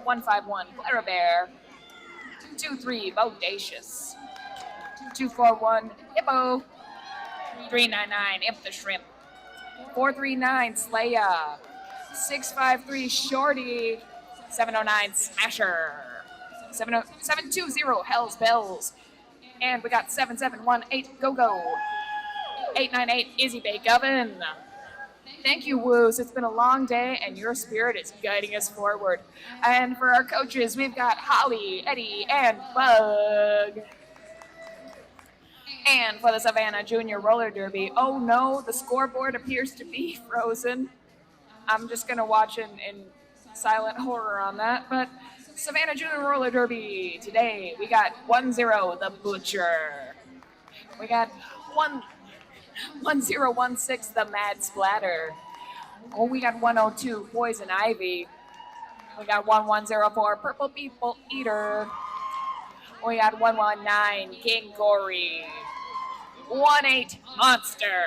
151 Clara Bear, 223 Bodacious, 241 Hippo, 399 Imp the Shrimp, 439 Slaya, 653 Shorty, 709 Smasher, 720 Hell's Bells, and we got 7718 Go Go, 898 Izzy Bake Oven. Thank you, Woos. It's been a long day, and your spirit is guiding us forward. And for our coaches, we've got Holly, Eddie, and Bug. And for the Savannah Junior Roller Derby, oh no, the scoreboard appears to be frozen. I'm just going to watch in silent horror on that. But Savannah Junior Roller Derby today, we got 1-0, the Butcher. We got 1016, the Mad Splatter. Oh, we got 102, Poison Ivy. We got 1104, Purple People Eater. We got 119, King Gory. 18, Monster.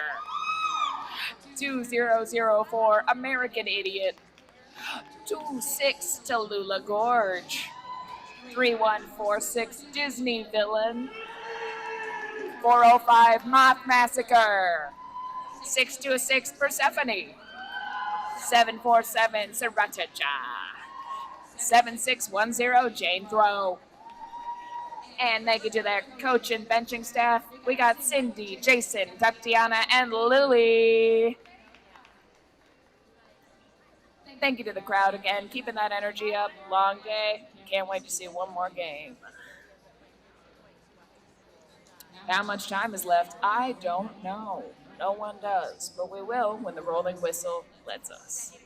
2004, American Idiot. 26, Tallulah Gorge. 3146, Disney Villain. 405, Moth Massacre. 626, Persephone. 747, Sriracha. 7610, Jane Throw. And thank you to their coach and benching staff. We got Cindy, Jason, Tatiana, and Lily. Thank you to the crowd again, keeping that energy up. Long day. Can't wait to see one more game. How much time is left? I don't know. No one does, but we will when the rolling whistle lets us.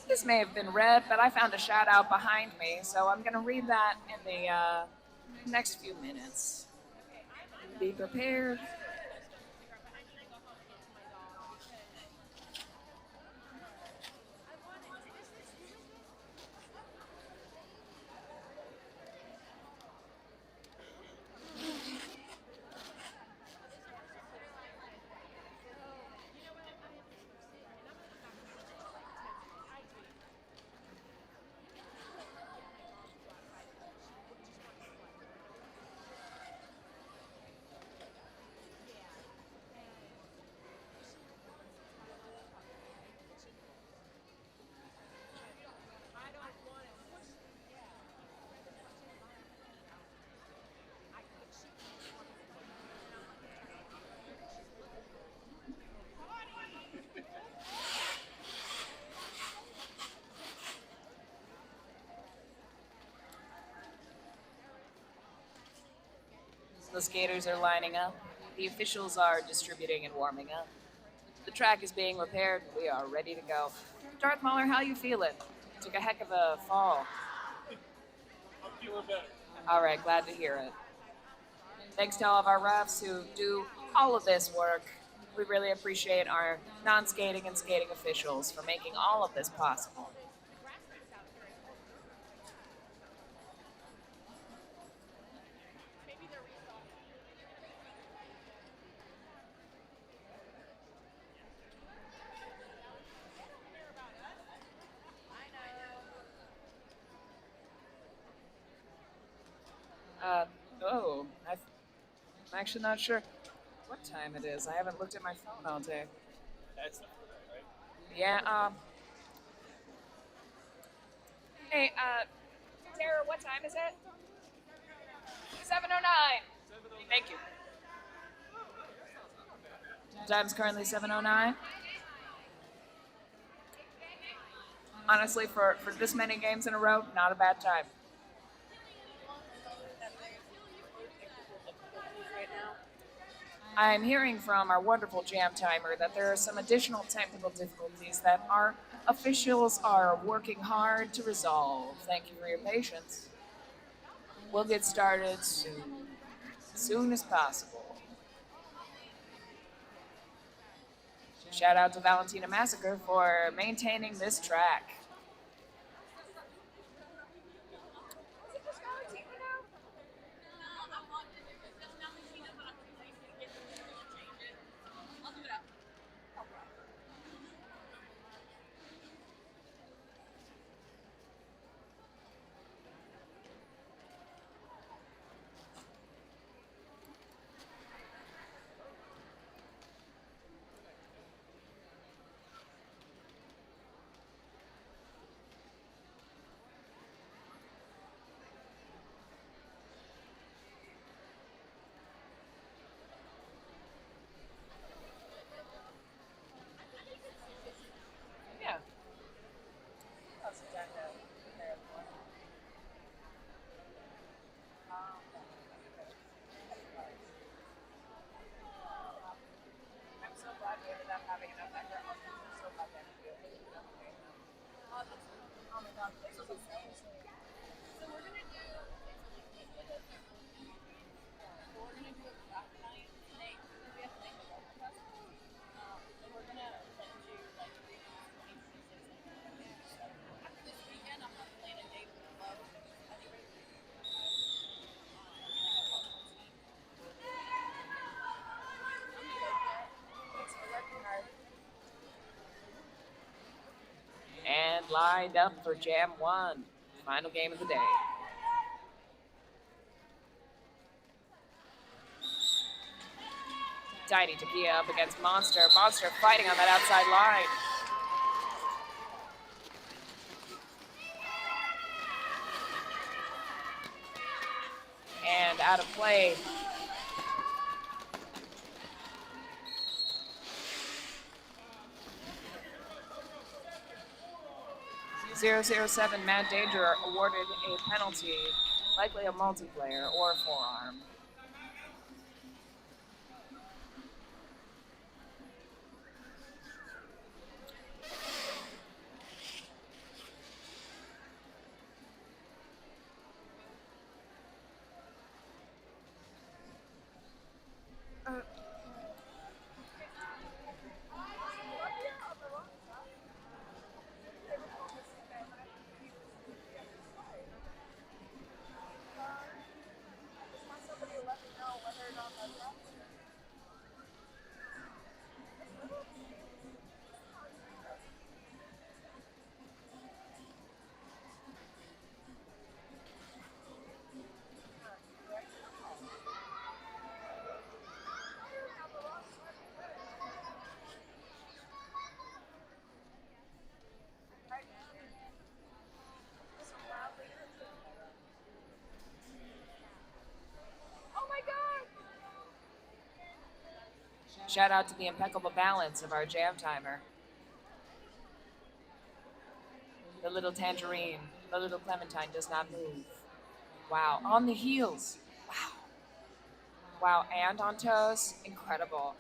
This may have been read, but I found a shout out behind me, so I'm going to read that in the next few minutes. Be prepared. The skaters are lining up. The officials are distributing and warming up. The track is being repaired. We are ready to go. Darth Mauler, how you feeling? Took a heck of a fall. I'm feeling better. All right, glad to hear it. Thanks to all of our refs who do all of this work. We really appreciate our non skating and skating officials for making all of this possible. Uh, oh, I'm actually not sure what time it is. I haven't looked at my phone all day. That's the right? Yeah, hey, Tara, what time is it? 7:09. Thank you. Time's currently 7:09. Honestly, for this many games in a row, not a bad time. I'm hearing from our wonderful jam timer that there are some additional technical difficulties that our officials are working hard to resolve. Thank you for your patience. We'll get started soon, as soon as possible. Shout out to Valentina Massacre for maintaining this track. Yeah. I'm so glad we ended up having enough effort. I'm so glad that we did. Oh my god, this was amazing. And lined up for Jam 1, final game of the day. Tiny Takia up against Monster. Monster fighting on that outside line. And out of play. 007 Mad Danger awarded a penalty, likely a multiplayer or a forearm. Shout out to the impeccable balance of our jam timer. The little tangerine, the little clementine does not move. Wow, on the heels. Wow. Wow, and on toes. Incredible.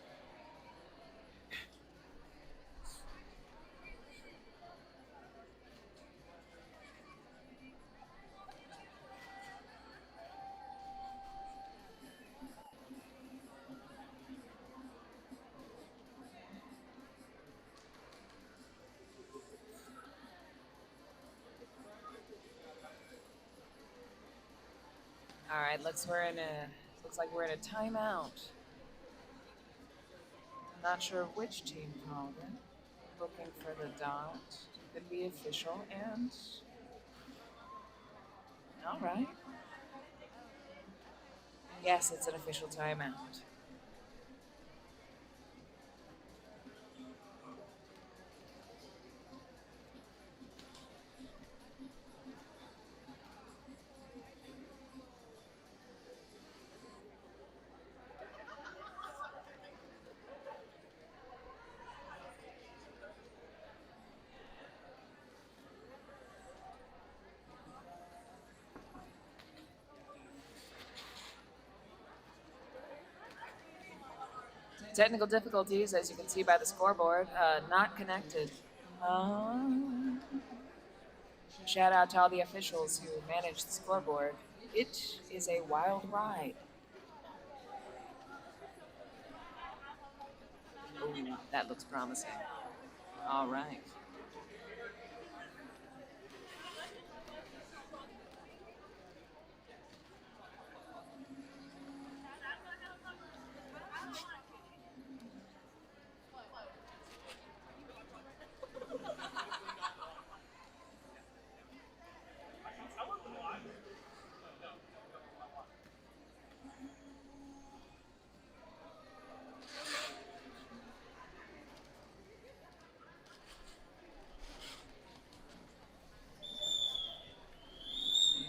All right, looks like we're in a timeout. Not sure which team called it. Looking for the dot. Could be official and. All right. Yes, it's an official timeout. Technical difficulties, as you can see by the scoreboard, not connected. Shout out to all the officials who manage the scoreboard. It is a wild ride. Ooh, that looks promising. All right.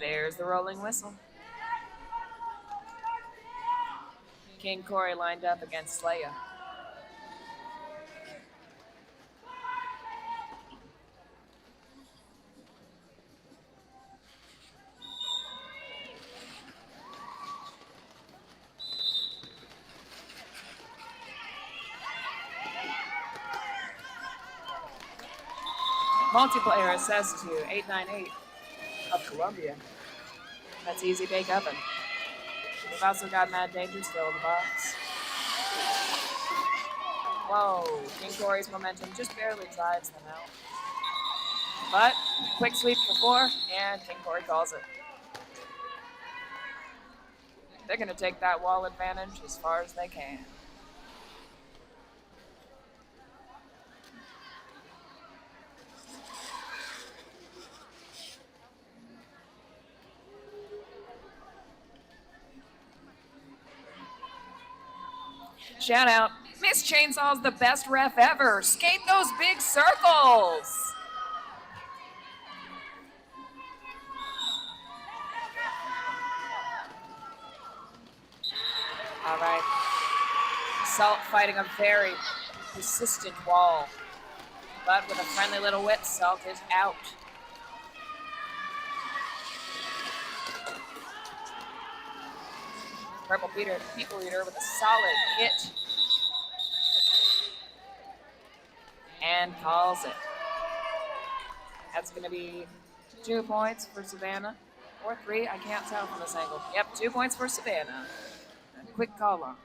There's the rolling whistle. King Corey lined up against Slaya. Multiplayer assessed to 898 of Columbia. That's Easy Bake Oven. We've also got Mad Danger still in the box. Whoa, King Corey's momentum just barely drives them out. But quick sweep for 4, and King Corey calls it. They're going to take that wall advantage as far as they can. Shout out, Miss Chainsaw's the best ref ever. Skate those big circles. All right. Salt fighting a very persistent wall. But with a friendly little whip, Salt is out. Purple People Eater with a solid hit. And calls it. That's going to be 2 points for Savannah. Or 3, I can't tell from this angle. Yep, 2 points for Savannah. A quick call on.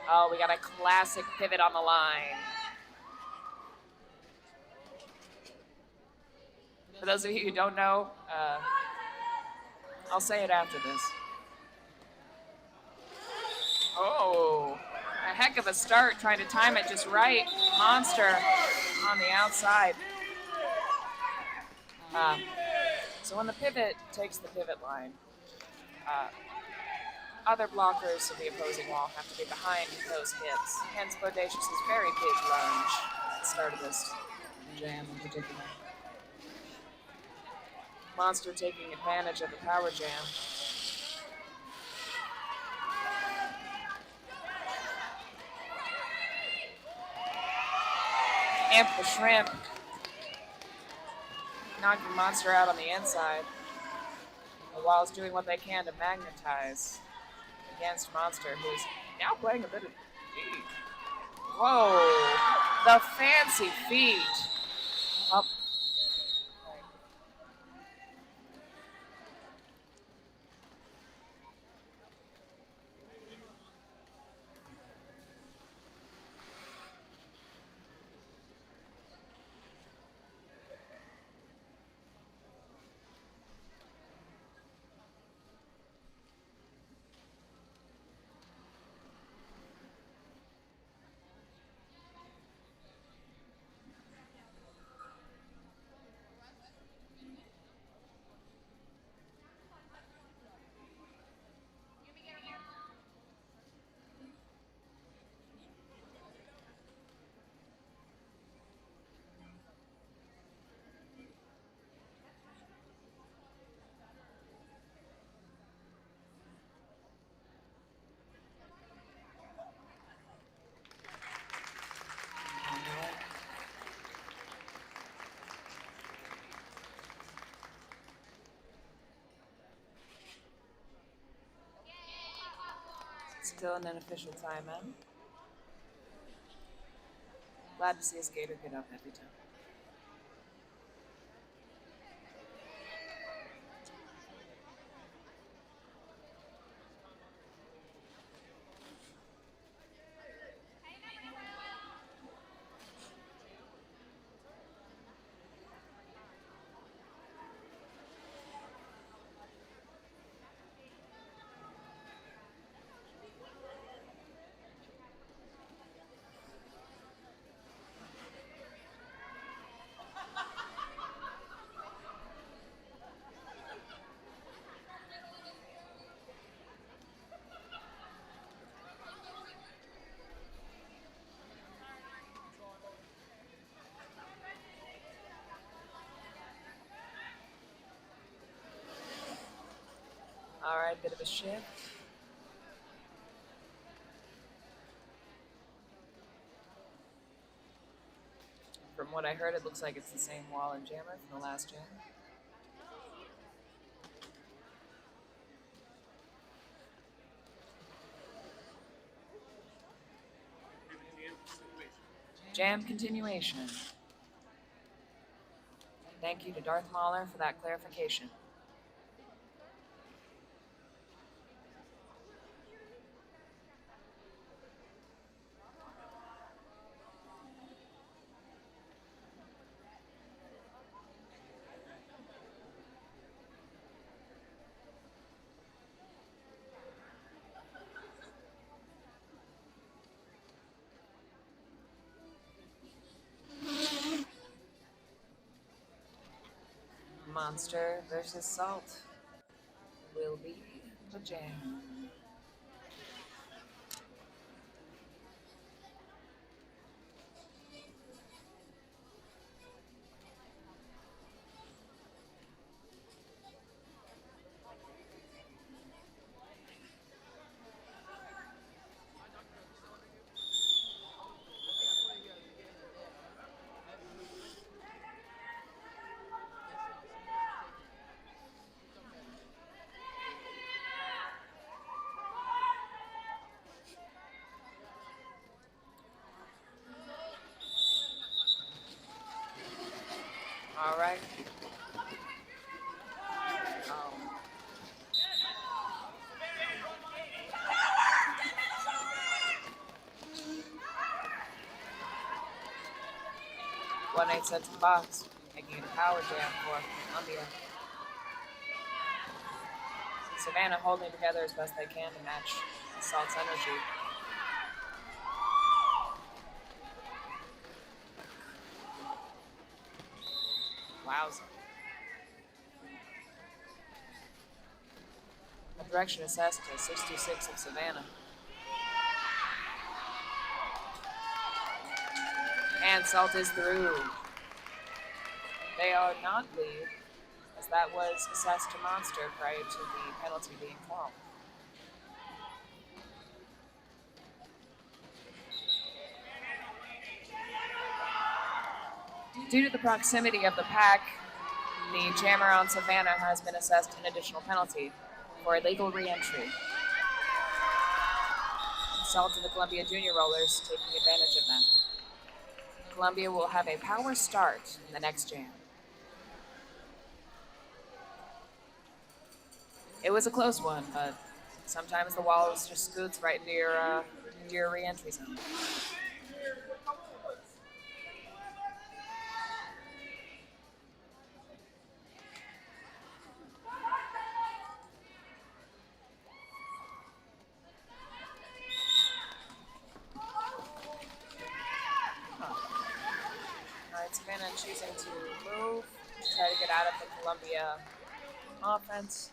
Oh, we got a classic pivot on the line. For those of you who don't know, I'll say it after this. Oh, a heck of a start, trying to time it just right. Monster on the outside. So when the pivot takes the pivot line, other blockers of the opposing wall have to be behind those hits. Hence Bodacious's very big lunge at the start of this jam in particular. Monster taking advantage of the power jam. Amp the Shrimp, knocking Monster out on the inside. The Wall's doing what they can to magnetize against Monster, who's now playing a bit of deep. Whoa, the fancy feet. Up. Still an unofficial time, man. Glad to see a skater get up every time. All right, bit of a shift. From what I heard, it looks like it's the same wall and jammer from the last jam. Jam continuation. Thank you to Darth Mahler for that clarification. Monster versus Salt will be the jam. All right. 1-8 set to the box, making it a power jam for Columbia. Savannah holding together as best they can to match Salt's energy. Wowza. A direction assessed to 66 of Savannah. And Salt is through. They are not lead, as that was assessed to Monster prior to the penalty being called. Due to the proximity of the pack, the jammer on Savannah has been assessed an additional penalty for illegal re-entry. Salt and the Columbia Junior Rollers taking advantage of that. Columbia will have a power start in the next jam. It was a close one, but sometimes the walls just scoots right into your re-entry zone. Savannah choosing to move to try to get out of the Columbia offense.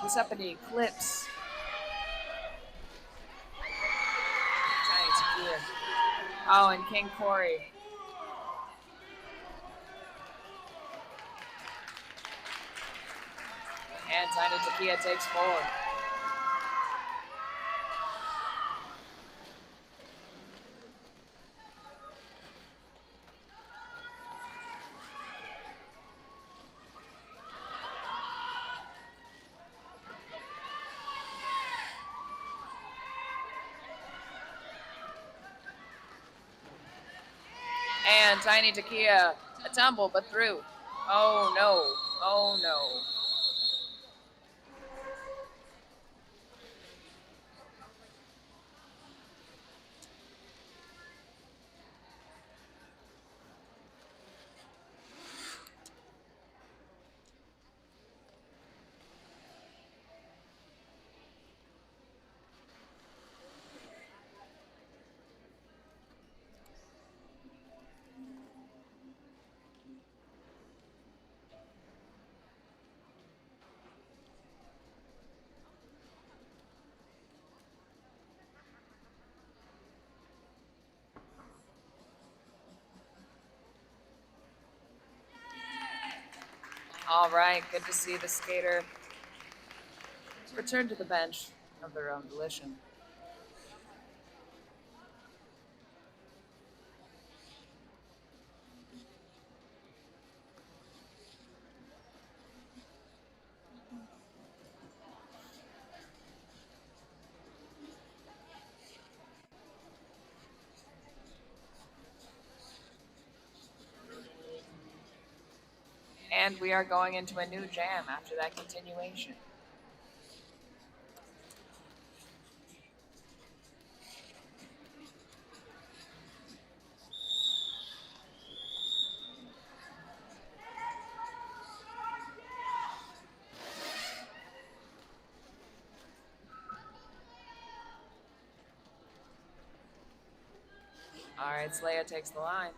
This up in the Eclipse. Tiny Takia. Oh, and King Corey. And Tiny Takia takes 4. And Tiny Takia, a tumble, but through. Oh no, oh no. All right, good to see the skater return to the bench of their own volition. And we are going into a new jam after that continuation. All right, Slaya takes the line.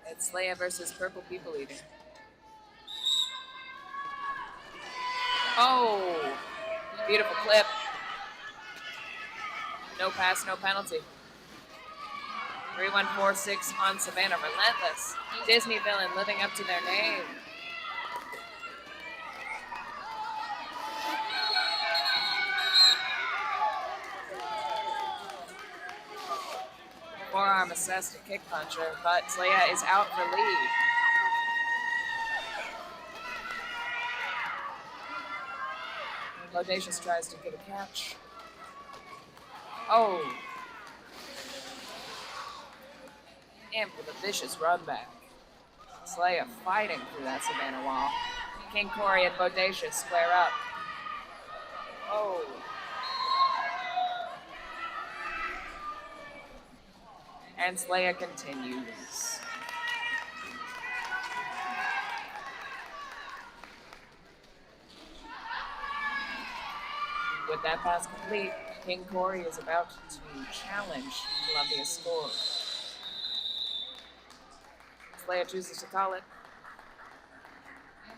It's Slaya versus Purple People Eater. Oh, beautiful clip. No pass, no penalty. 3146 on Savannah, relentless. Disney villain living up to their name. Forearm assessed a kick puncher, but Slaya is out for lead. Bodacious tries to get a catch. Oh. And with a vicious run back. Slaya fighting through that Savannah wall. King Corey and Bodacious square up. Oh. And Slaya continues. With that pass complete, King Corey is about to challenge Columbia's score. Slaya chooses to call it.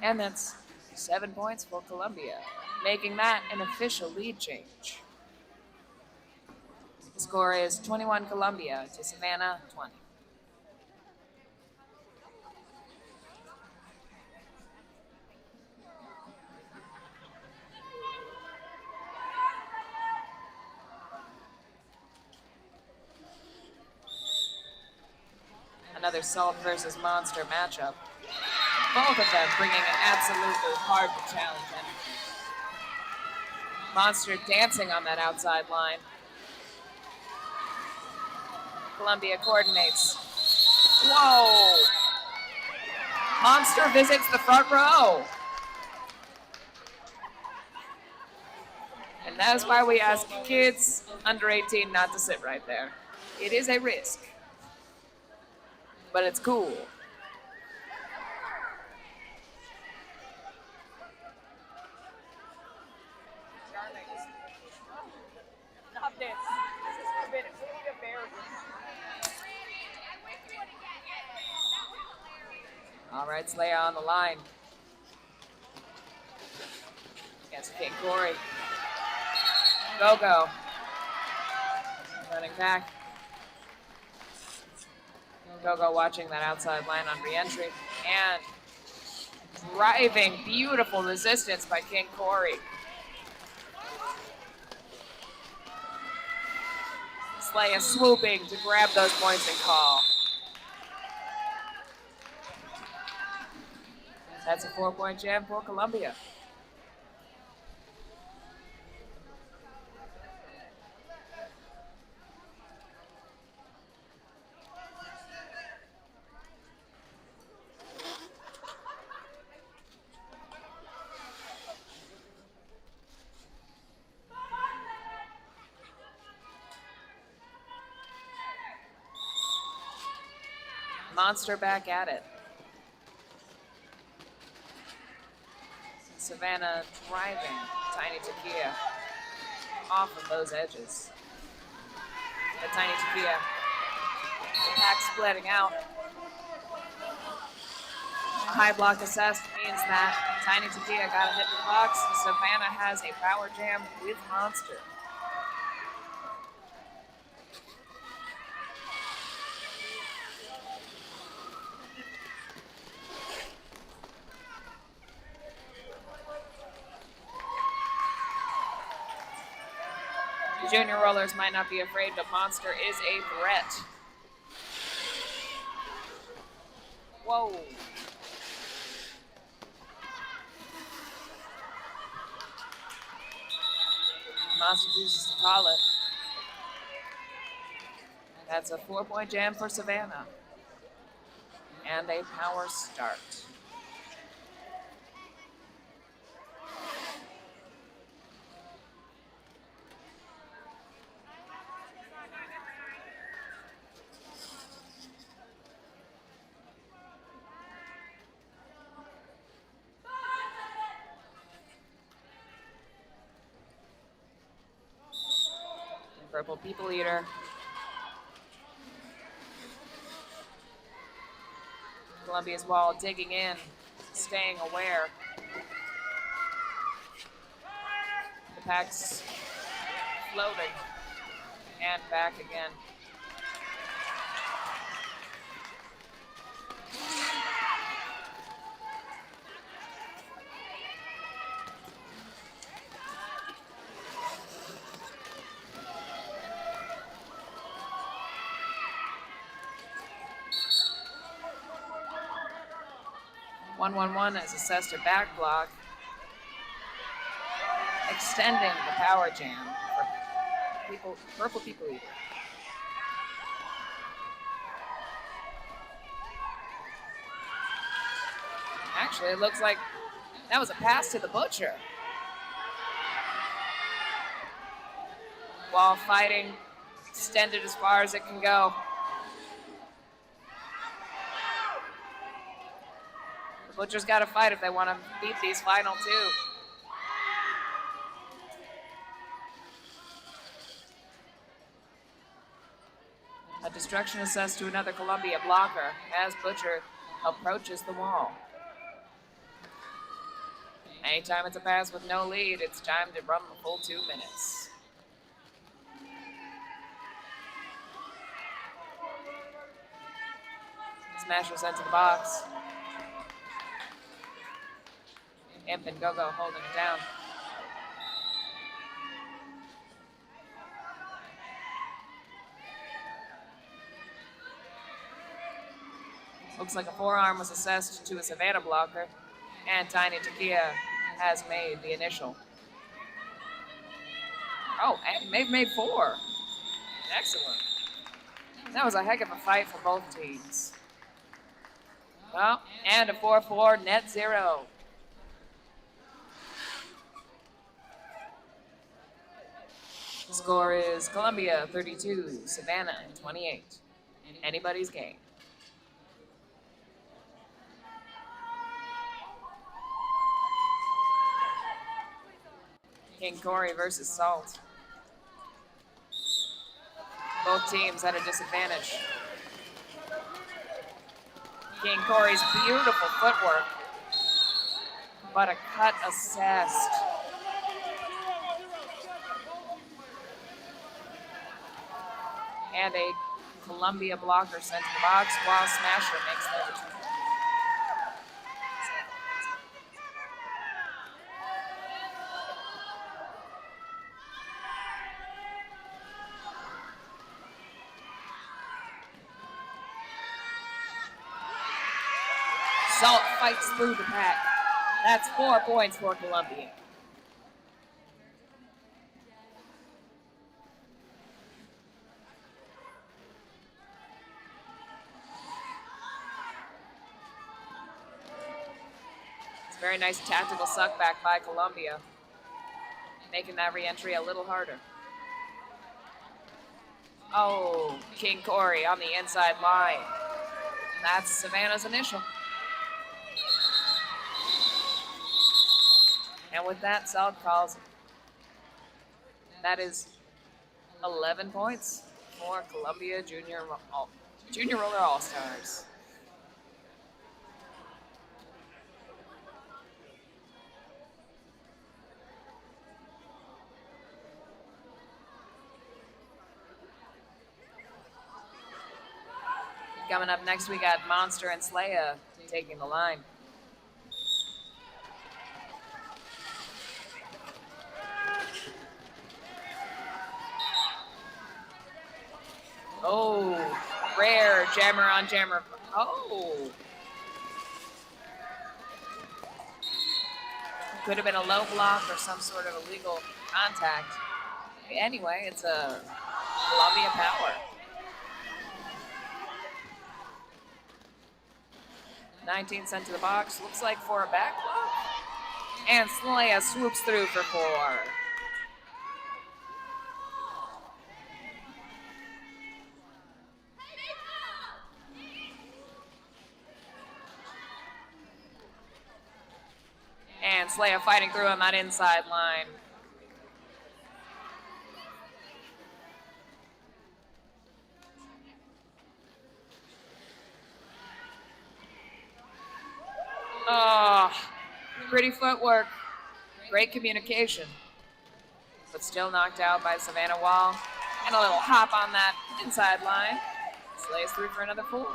And that's 7 points for Columbia, making that an official lead change. The score is 21 Columbia to Savannah 20. Another Salt versus Monster matchup. Both of them bringing an absolutely hard challenge in. Monster dancing on that outside line. Columbia coordinates. Whoa! Monster visits the front row. And that is why we ask kids under 18 not to sit right there. It is a risk. But it's cool. Stop this. This is forbidden. We need a bear. All right, Slaya on the line. Against King Corey. Go. Running back. Go watching that outside line on re-entry. And driving beautiful resistance by King Corey. Slaya swooping to grab those points and call. That's a 4-point jam for Columbia. Monster back at it. Savannah driving Tiny Takia off of those edges. The Tiny Takia, the pack splitting out. A high block assessed means that Tiny Takia got to hit the box. Savannah has a power jam with Monster. Junior rollers might not be afraid, but Monster is a threat. Whoa. Monster chooses to call it. That's a 4-point jam for Savannah. And a power start. Purple People Eater. Columbia's wall digging in, staying aware. The pack's floating and back again. One as assessed her back block, extending the power jam for Purple People Eater. Actually, it looks like that was a pass to the Butcher. While fighting, extended as far as it can go. The Butcher's got to fight if they want to beat these final two. A destruction assessed to another Columbia blocker as Butcher approaches the wall. Anytime it's a pass with no lead, it's time to run the full 2 minutes. Smasher sent to the box. Imp and Go-Go holding it down. Looks like a forearm was assessed to a Savannah blocker, and Tiny Takia has made the initial. Oh, and they've made 4. Excellent. That was a heck of a fight for both teams. Well, and a 4-4 net 0. The score is Columbia 32, Savannah 28. Anybody's game. King Corey versus Salt. Both teams at a disadvantage. King Corey's beautiful footwork, but a cut assessed. And a Columbia blocker sent to the box while Smasher makes their return. Salt fights through the pack. That's 4 points for Columbia. It's a very nice tactical suck back by Columbia, making that re-entry a little harder. Oh, King Corey on the inside line. That's Savannah's initial. And with that, solid calls. That is 11 points for Columbia Junior Roller All-Stars. Coming up next, we got Monster and Slaya taking the line. Oh, rare jammer on jammer. Oh. Could have been a low block or some sort of illegal contact. Anyway, it's a Columbia power. 19 sent to the box. Looks like for a back block. And Slaya swoops through for 4. And Slaya fighting through him on inside line. Oh, pretty footwork. Great communication. But still knocked out by Savannah Wall. And a little hop on that inside line. Slays through for another 4.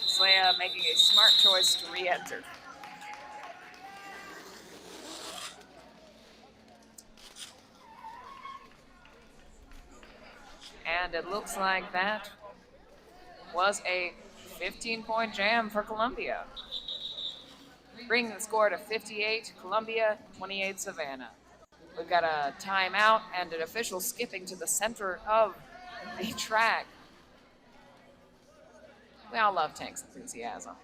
Slaya making a smart choice to re-enter. And it looks like that was a 15-point jam for Columbia, bringing the score to 58 Columbia, 28 Savannah. We've got a timeout and an official skipping to the center of the track. We all love Tank's enthusiasm.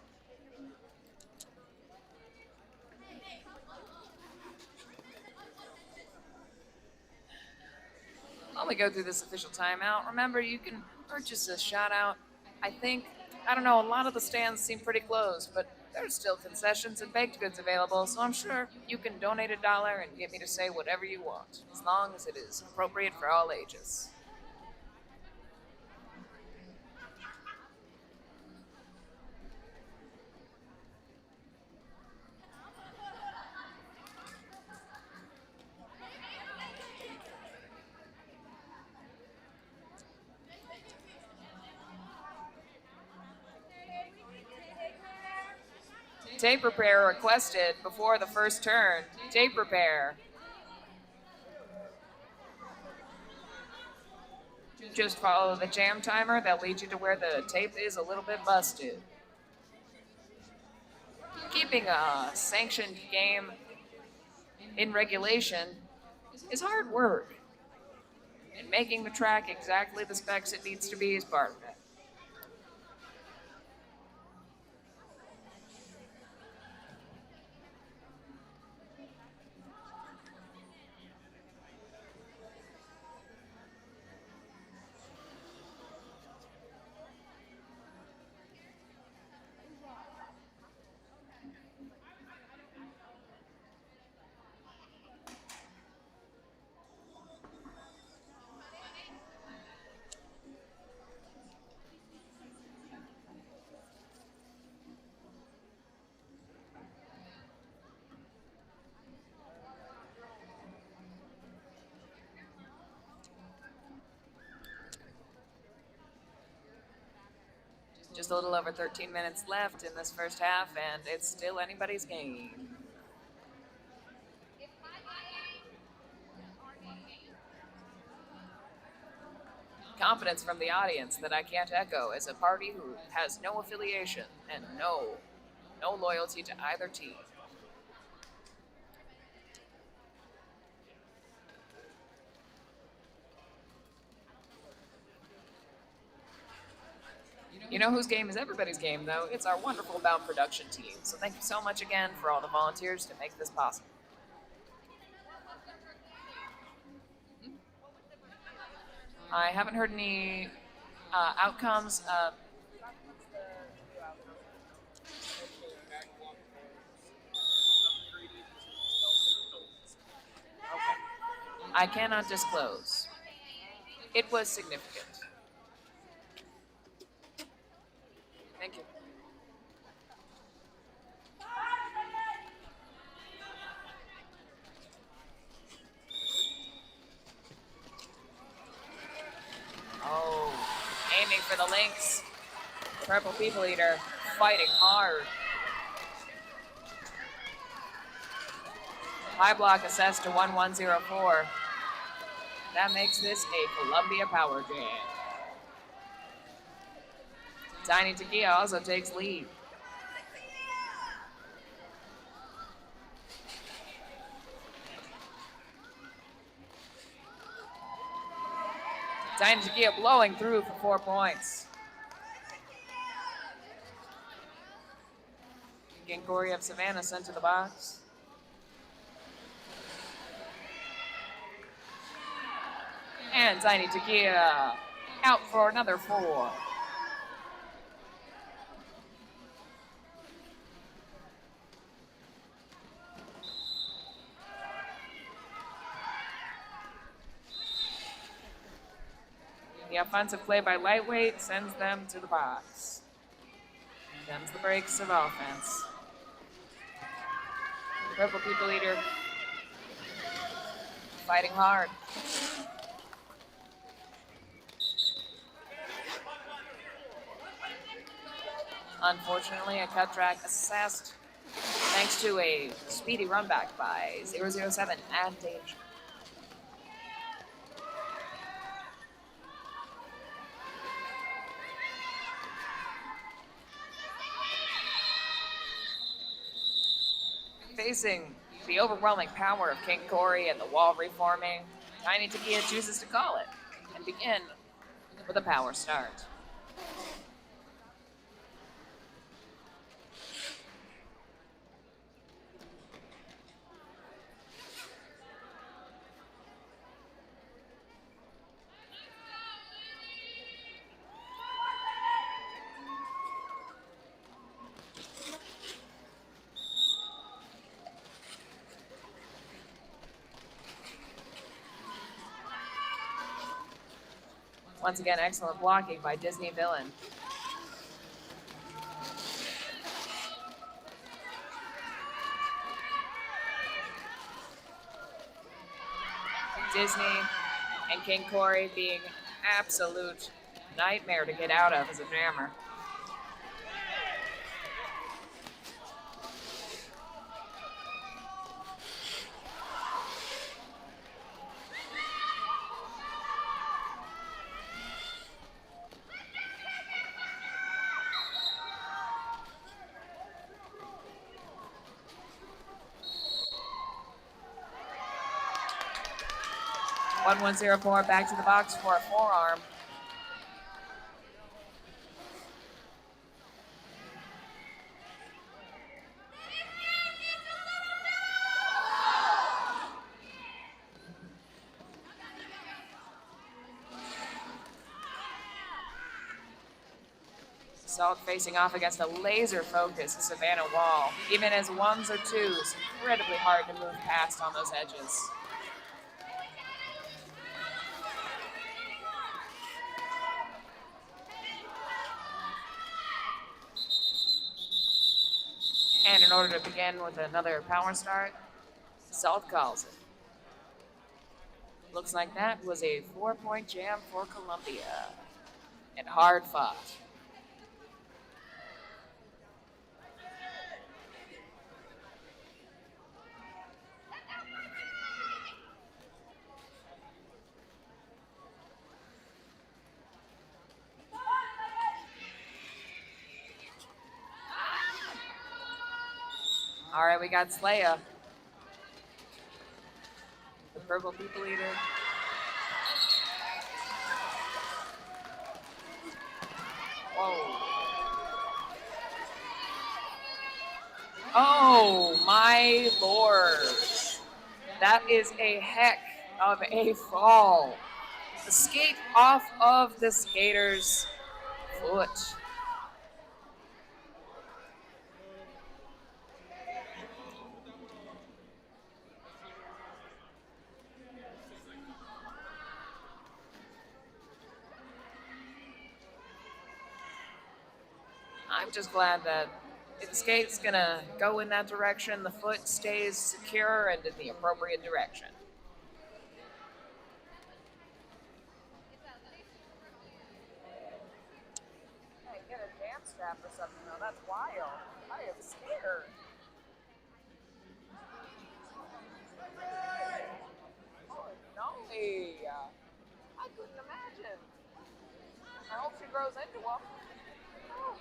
While we go through this official timeout, remember you can purchase a shout out. I don't know, a lot of the stands seem pretty closed, but there's still concessions and baked goods available, so I'm sure you can donate $1 and get me to say whatever you want, as long as it is appropriate for all ages. Tape repair requested before the first turn. Tape repair. Just follow the jam timer. That'll lead you to where the tape is a little bit busted. Keeping a sanctioned game in regulation is hard work. And making the track exactly the specs it needs to be is part of it. Just a little over 13 minutes left in this first half, and it's still anybody's game. Confidence from the audience that I can't echo as a party who has no affiliation and no loyalty to either team. You know whose game is everybody's game, though? It's our wonderful Bound production team. So thank you so much again for all the volunteers to make this possible. I haven't heard any outcomes. Okay. I cannot disclose. It was significant. Thank you. Oh, aiming for the links. Purple People Eater fighting hard. High block assessed to 1104. That makes this a Columbia Power Jam. Tiny Takia also takes lead. Tiny Takia blowing through for 4 points. Ginkori of Savannah sent to the box. And Tiny Takia out for another 4. The offensive play by Lightweight sends them to the box. Comes the breaks of offense. Purple People Eater fighting hard. Unfortunately, a cut track assessed thanks to a speedy run back by 007 and Danger. Facing the overwhelming power of King Corey and the wall reforming, Tiny Takia chooses to call it and begin with a power start. Once again, excellent blocking by Disney Villain. Disney and King Corey being absolute nightmare to get out of as a jammer. One 104 back to the box for a forearm. Salt facing off against a laser-focused Savannah wall. Even as ones or twos, incredibly hard to move past on those edges. And in order to begin with another power start, Salt calls it. Looks like that was a 4-point jam for Columbia. And hard fought. All right, we got Slaya. The Purple People Eater. Whoa. Oh my lord. That is a heck of a fall. The skate off of the skater's foot. I'm just glad that if the skate's gonna go in that direction, the foot stays secure and in the appropriate direction. Hey, get a jam strap or something though. That's wild. I am scared. Oh no! I couldn't imagine. I hope she grows into them. Oh.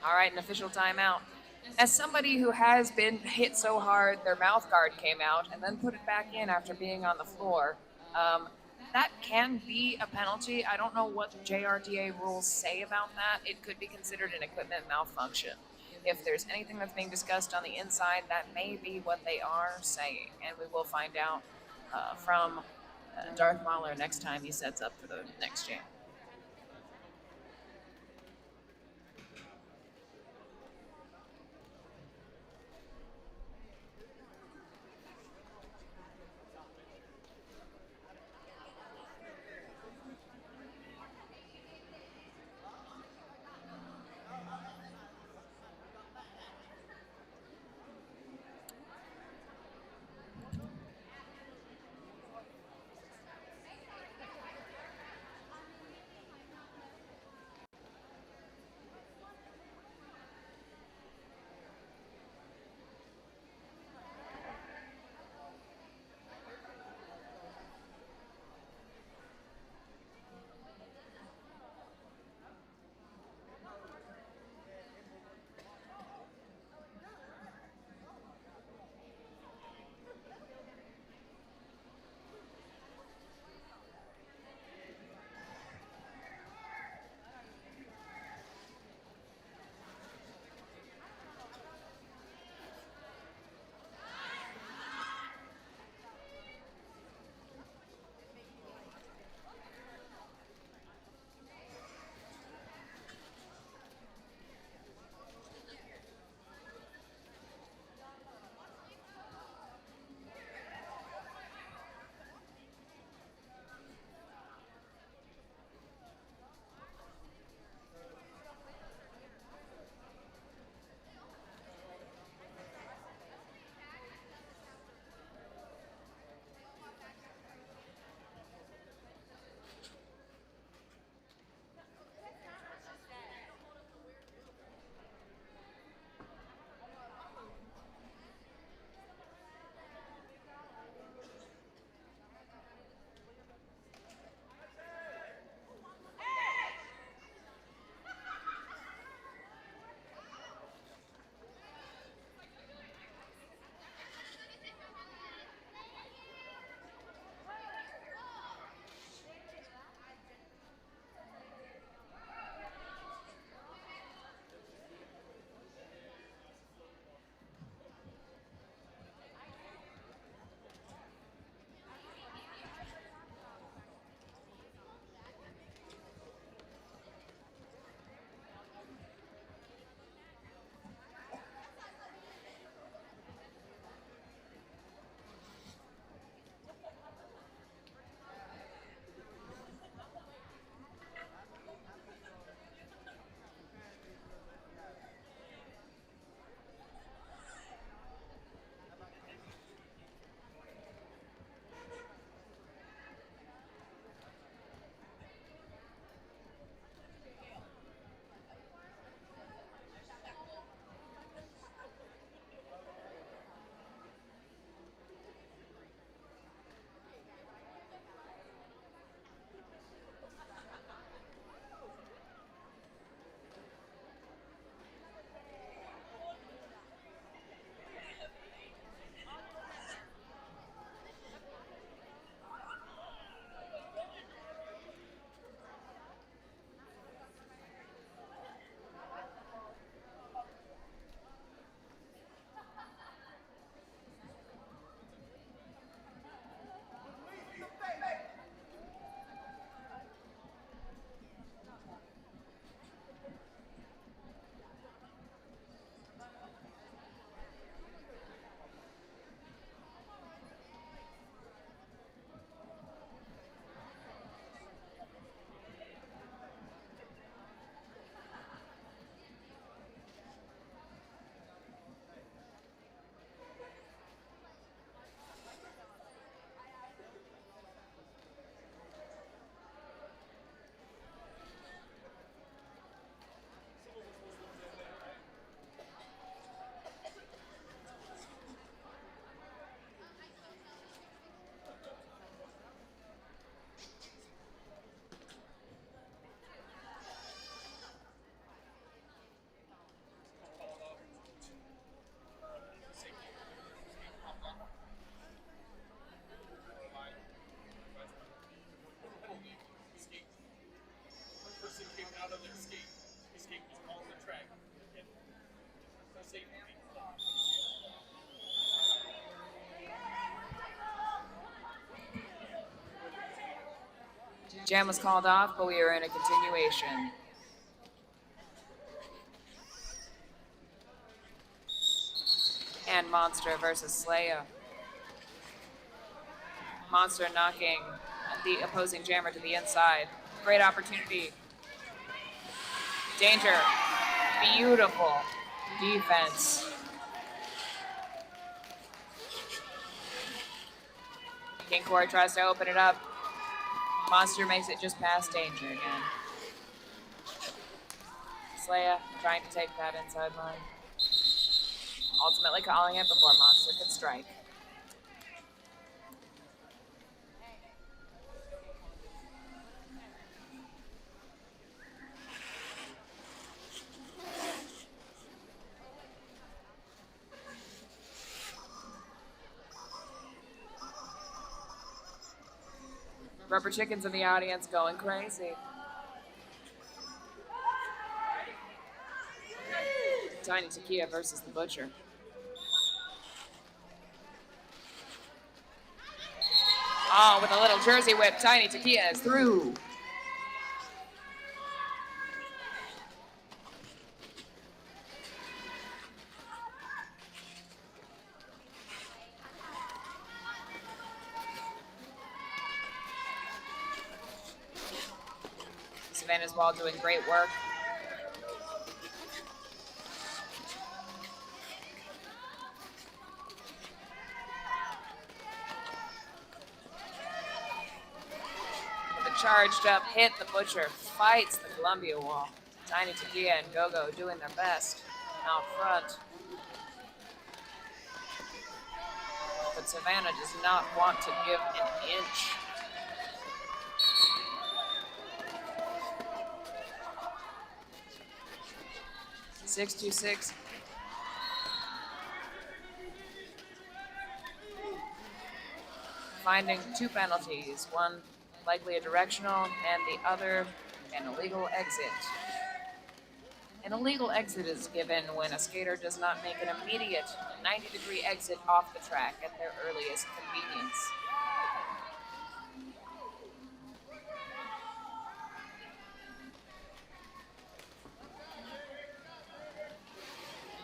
All right, an official timeout. As somebody who has been hit so hard, their mouth guard came out and then put it back in after being on the floor. Um, that can be a penalty. I don't know what JRDA rules say about that. It could be considered an equipment malfunction. If there's anything that's being discussed on the inside, that may be what they are saying, and we will find out from Darth Mahler next time he sets up for the next jam. Jam was called off, but we are in a continuation. And Monster versus Slaya. Monster knocking the opposing jammer to the inside. Great opportunity. Danger. Beautiful defense. King Corey tries to open it up. Monster makes it just past Danger again. Slaya trying to take that inside line. Ultimately calling it before Monster could strike. Rubber chickens in the audience going crazy. Tiny Takia versus the Butcher. Oh, with a little Jersey whip, Tiny Takia is through. Savannah's ball doing great work. Charged up hit, the Butcher fights the Columbia wall. Tiny Takia and Gogo doing their best out front. But Savannah does not want to give an inch. Six to 6. Finding 2 penalties, one likely a directional, and the other an illegal exit. An illegal exit is given when a skater does not make an immediate 90-degree exit off the track at their earliest convenience.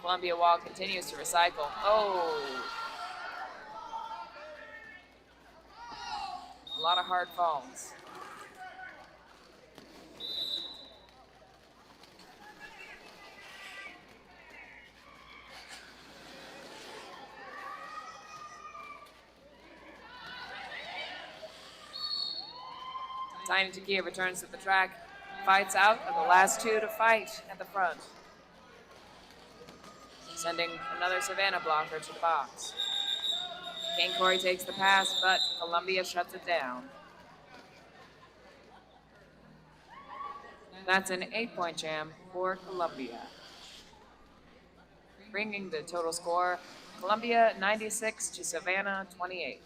Columbia Wall continues to recycle. Oh! A lot of hard falls. Tiny Takia returns to the track, fights out of the last 2 to fight at the front. Sending another Savannah blocker to the box. King Corey takes the pass, but Columbia shuts it down. That's an 8-point jam for Columbia. Bringing the total score, Columbia 96 to Savannah 28.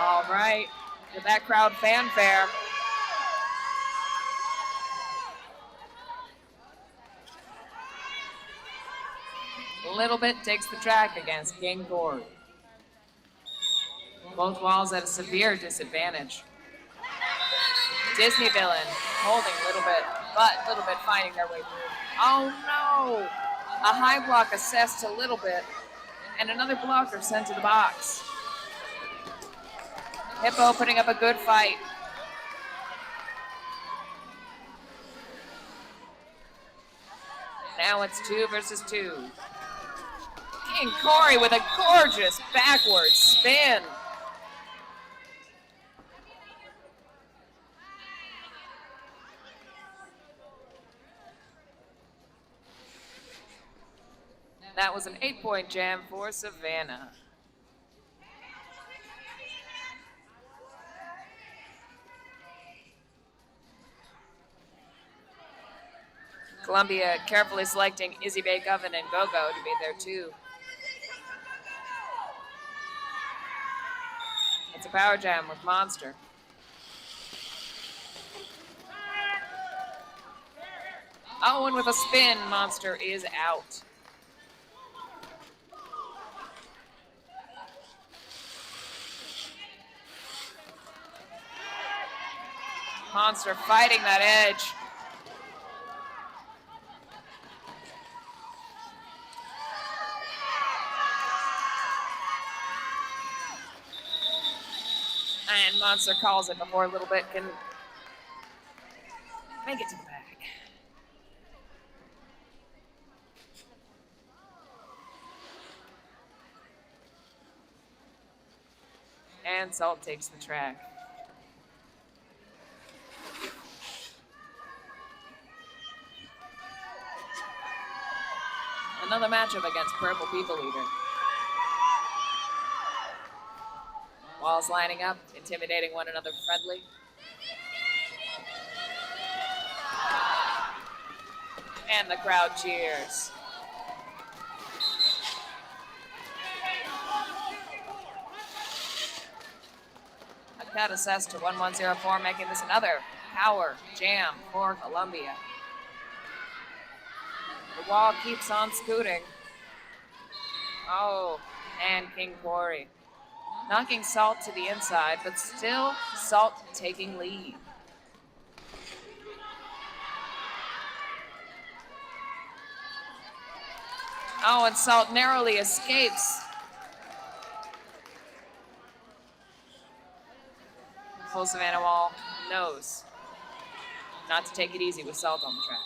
All right, with that crowd fanfare. Little Bit takes the track against King Corey. Both walls at a severe disadvantage. Disney Villain holding Little Bit, but Little Bit finding their way through. Oh no! A high block assessed to Little Bit, and another blocker sent to the box. Hippo putting up a good fight. Now it's 2 versus 2. King Corey with a gorgeous backward spin. That was an 8-point jam for Savannah. Columbia carefully selecting Izzy Bay Govan and Gogo to be there too. It's a power jam with Monster. Oh, and with a spin, Monster is out. Monster fighting that edge. And Monster calls it before a little bit can make it to the bag. And Salt takes the track. Another matchup against Purple People Eater. Walls lining up, intimidating one another friendly. And the crowd cheers. A cut assessed to 1104, making this another power jam for Columbia. The wall keeps on scooting. Oh, and King Quarry. Knocking Salt to the inside, but still Salt taking lead. Oh, and Salt narrowly escapes. Full Savannah Wall knows not to take it easy with Salt on the track.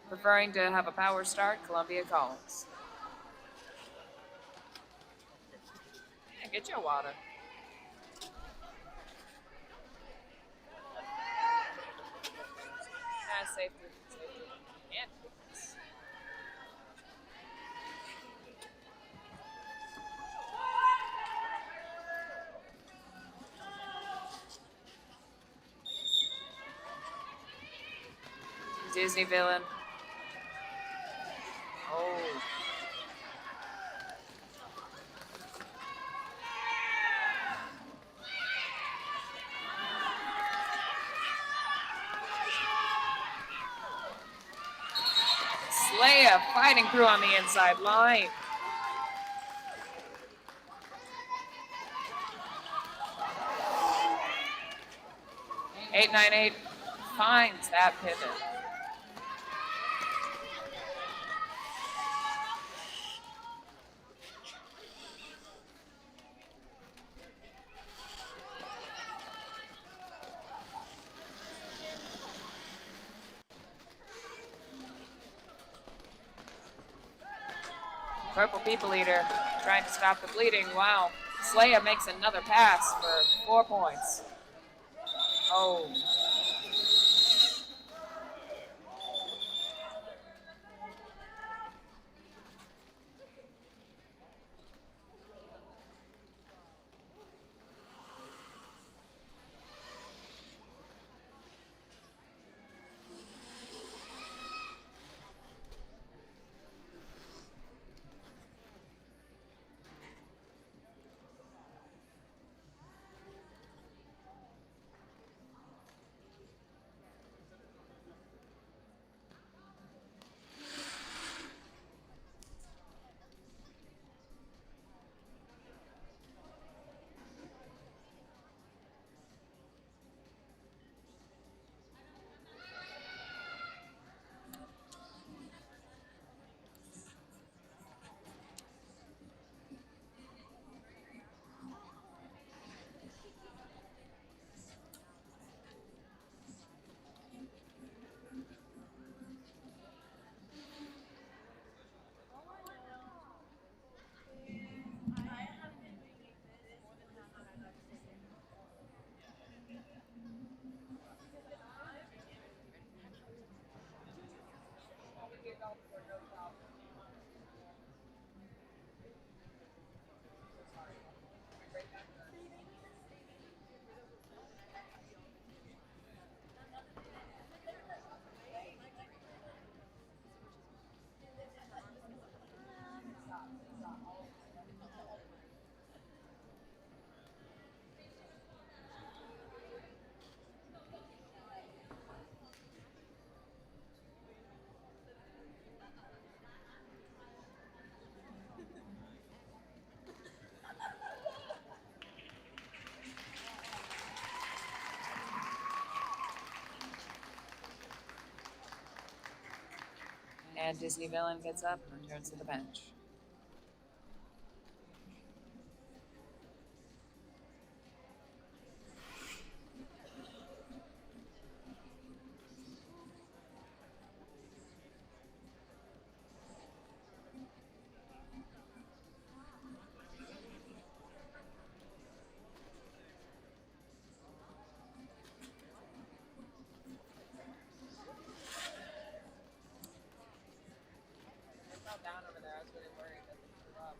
Preferring to have a power start, Columbia calls. Yeah, get your water. Safety. And quickness. Disney villain. Oh. Leia fighting through on the inside line. .898 finds that pivot. Purple People Eater trying to stop the bleeding. Wow. Leia makes another pass for 4 points. Oh. And Disney Villain gets up and returns to the bench. Down over there, I was really worried that they threw up.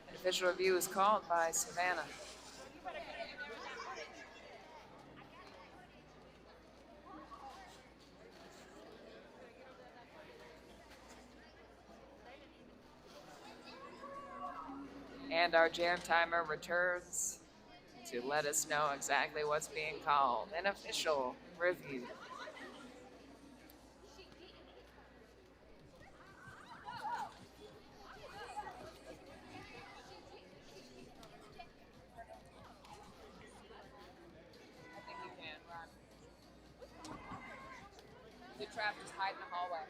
An official review is called by Savannah. And our jam timer returns to let us know exactly what's being called. An official review. I think you can run. The trap just hide in the hallway.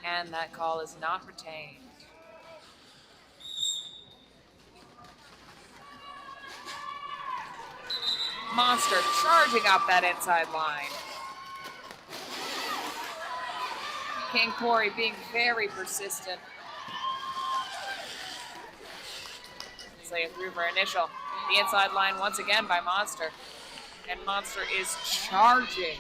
And that call is not retained. Monster charging up that inside line. King Corey being very persistent. Say it through for initial. The inside line once again by Monster. And Monster is charging.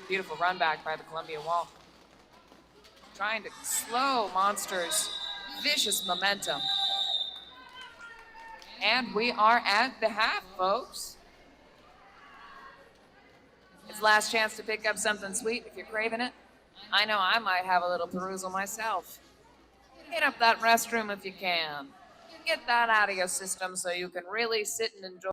Beautiful run back by the Columbia Wall. Trying to slow Monster's vicious momentum. And we are at the half, folks. It's last chance to pick up something sweet if you're craving it. I know I might have a little perusal myself. Hit up that restroom if you can. Get that out of your system so you can really sit and enjoy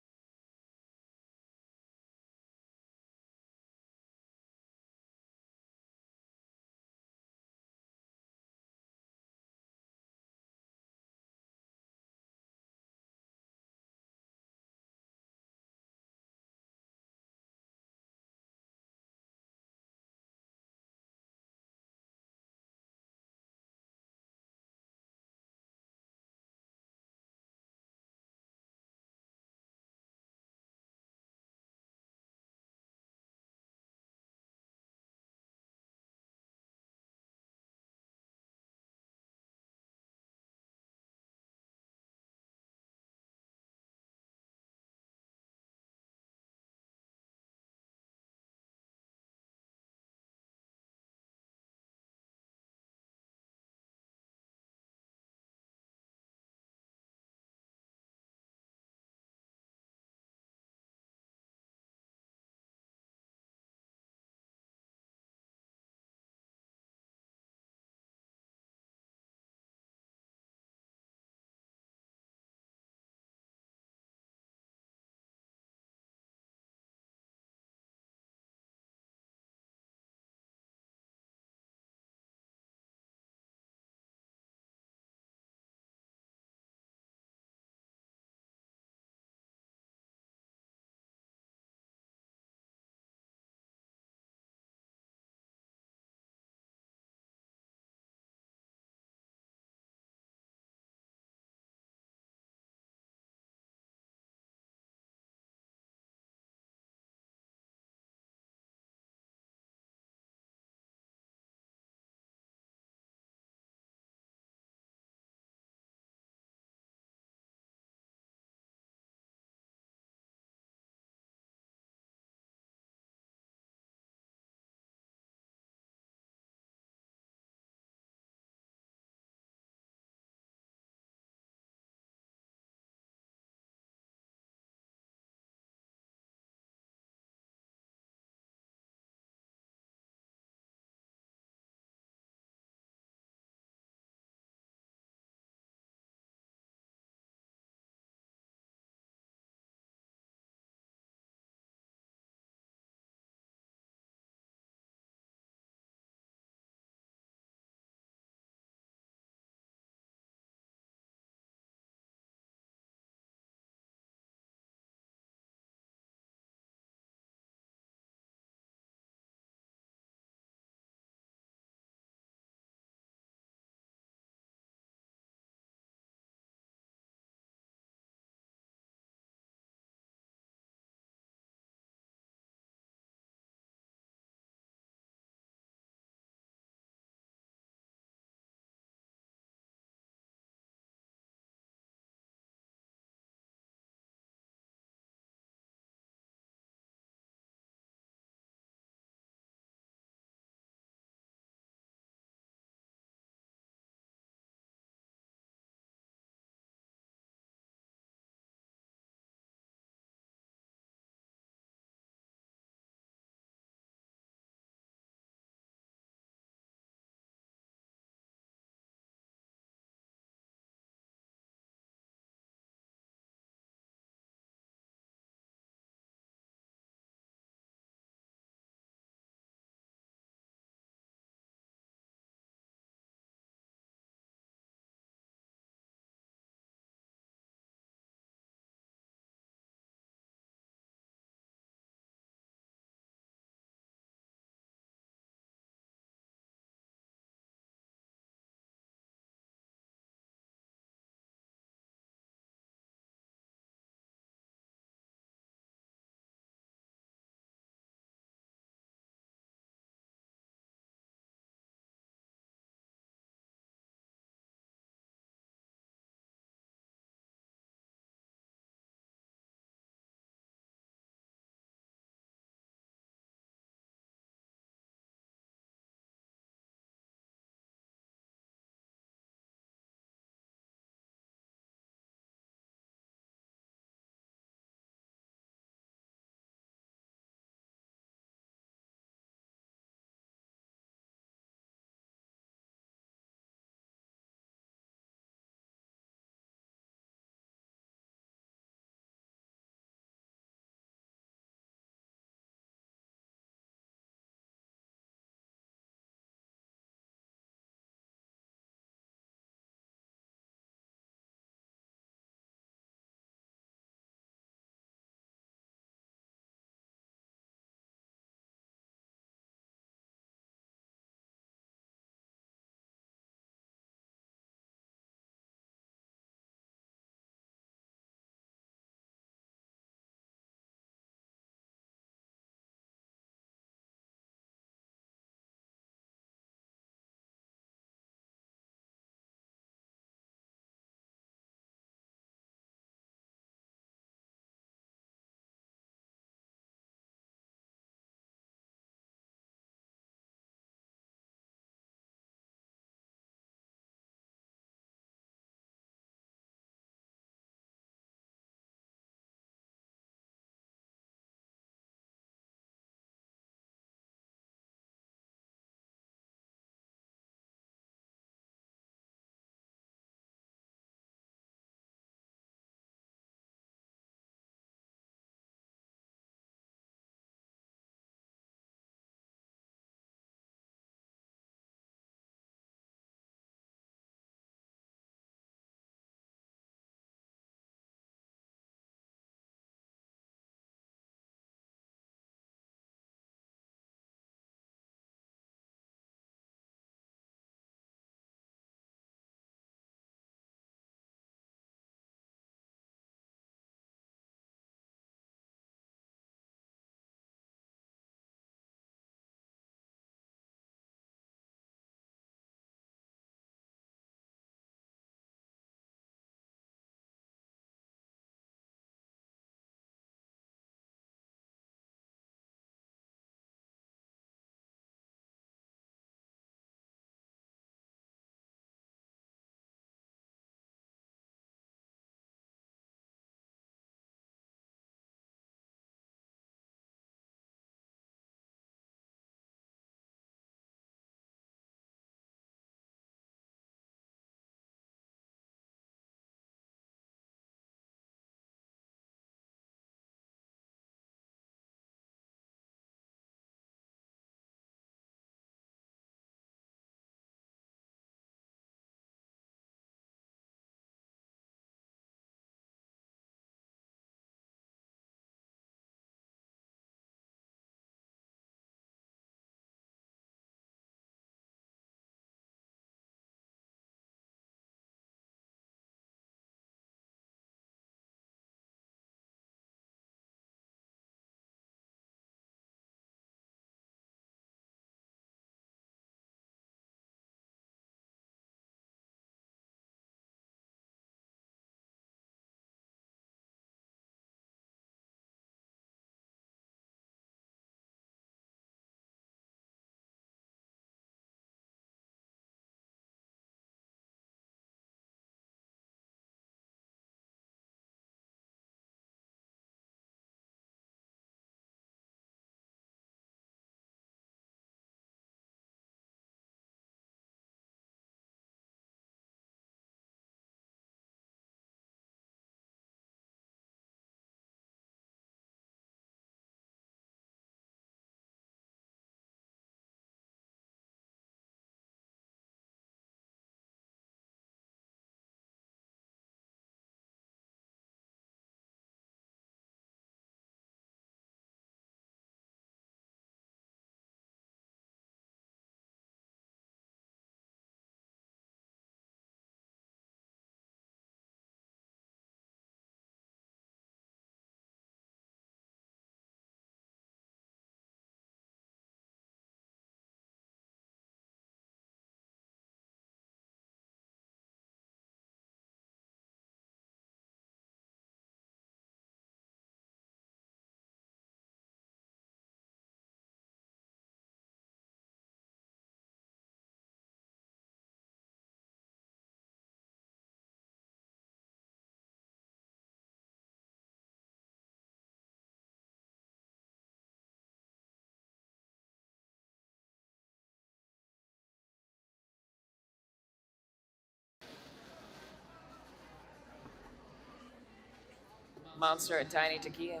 Monster and Tiny Takia.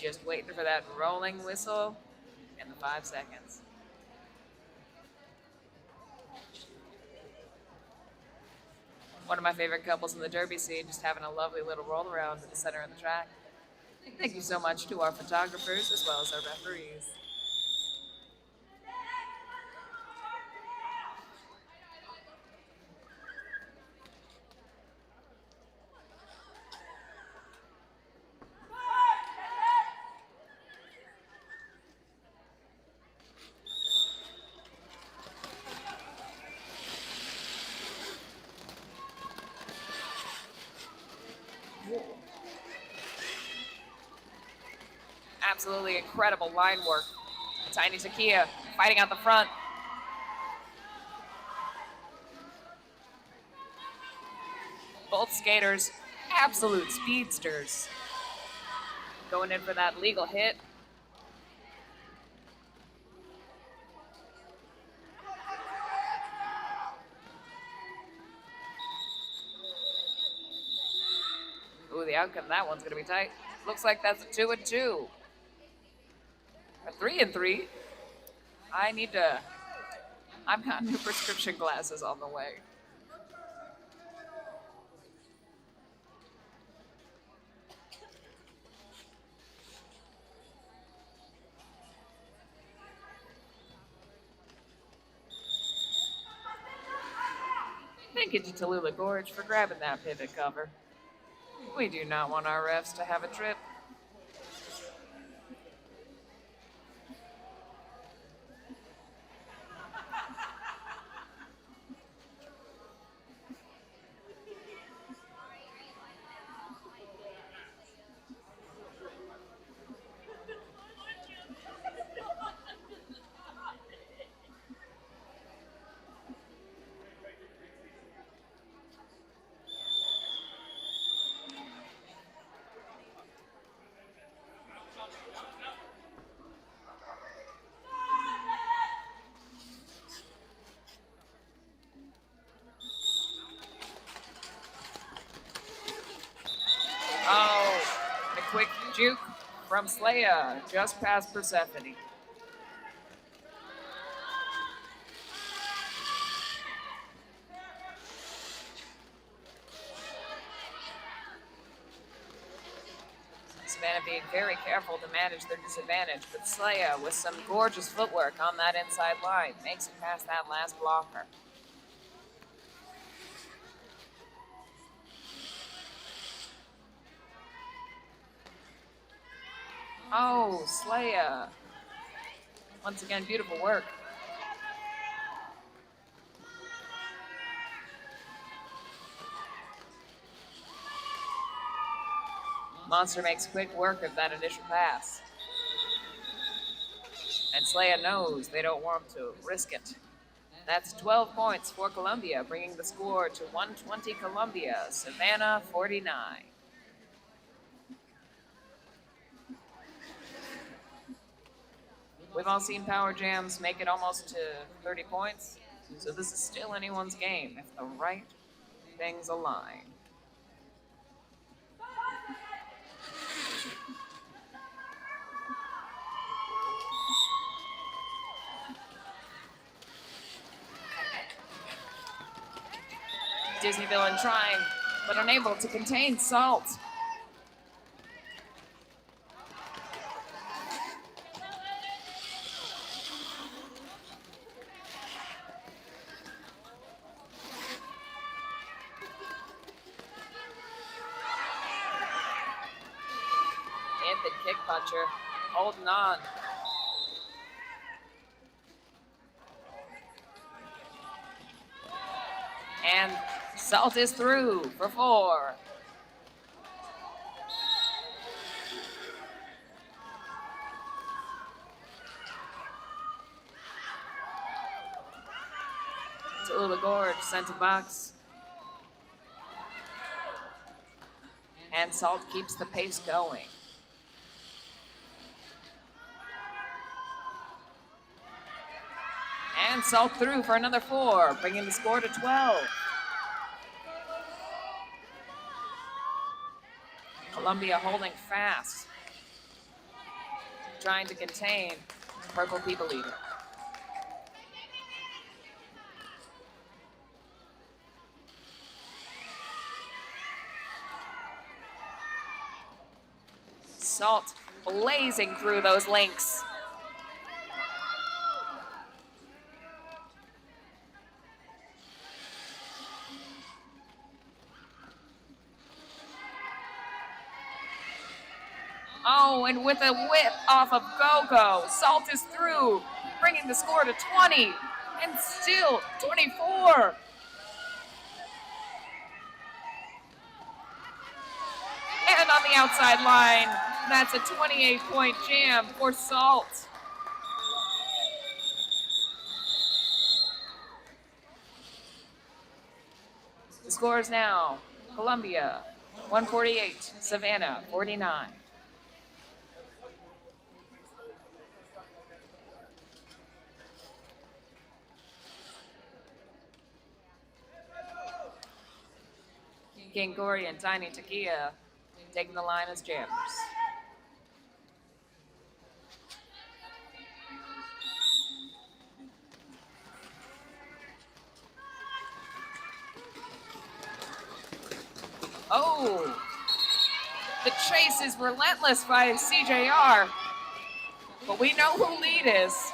Just waiting for that rolling whistle in the 5 seconds. One of my favorite couples in the Derby scene, just having a lovely little roll around in the center of the track. Thank you so much to our photographers as well as our referees. Absolutely incredible line work. Tiny Takia fighting out the front. Both skaters, absolute speedsters. Going in for that legal hit. Ooh, the outcome of that one's gonna be tight. Looks like that's a 2-2. A 3-3. I've got new prescription glasses on the way. Thank you to Tallulah Gorge for grabbing that pivot cover. We do not want our refs to have a trip. Oh, and a quick juke from Slaya, just past Persephone. Savannah being very careful to manage their disadvantage, but Slaya with some gorgeous footwork on that inside line makes it past that last blocker. Oh, Slaya. Once again, beautiful work. Monster makes quick work of that initial pass. And Slaya knows they don't want to risk it. That's 12 points for Columbia, bringing the score to 120 Columbia, Savannah 49. We've all seen power jams make it almost to 30 points, so this is still anyone's game if the right things align. Disney villain trying, but unable to contain Salt. Infant kick puncher, holding on. And Salt is through for 4. Tallulah Gorge sent to box. And Salt keeps the pace going. And Salt through for another 4, bringing the score to 12. Columbia holding fast, trying to contain the Purple People leader. Salt blazing through those links. Oh, and with a whip off of Go-Go, Salt is through, bringing the score to 20, and still 24. And on the outside line, that's a 28-point jam for Salt. The score is now Columbia 148, Savannah 49. King Gory and Tiny Takia taking the line as jammers. Oh, the chase is relentless by CJR, but we know who lead is.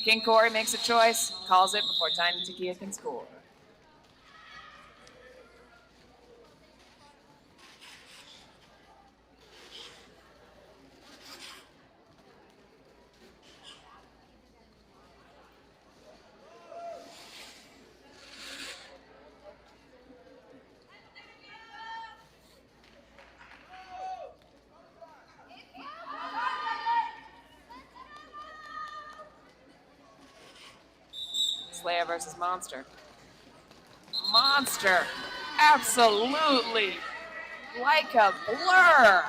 King Corey makes a choice, calls it before Tiny Takia can score. Slayer versus Monster. Monster, absolutely like a blur.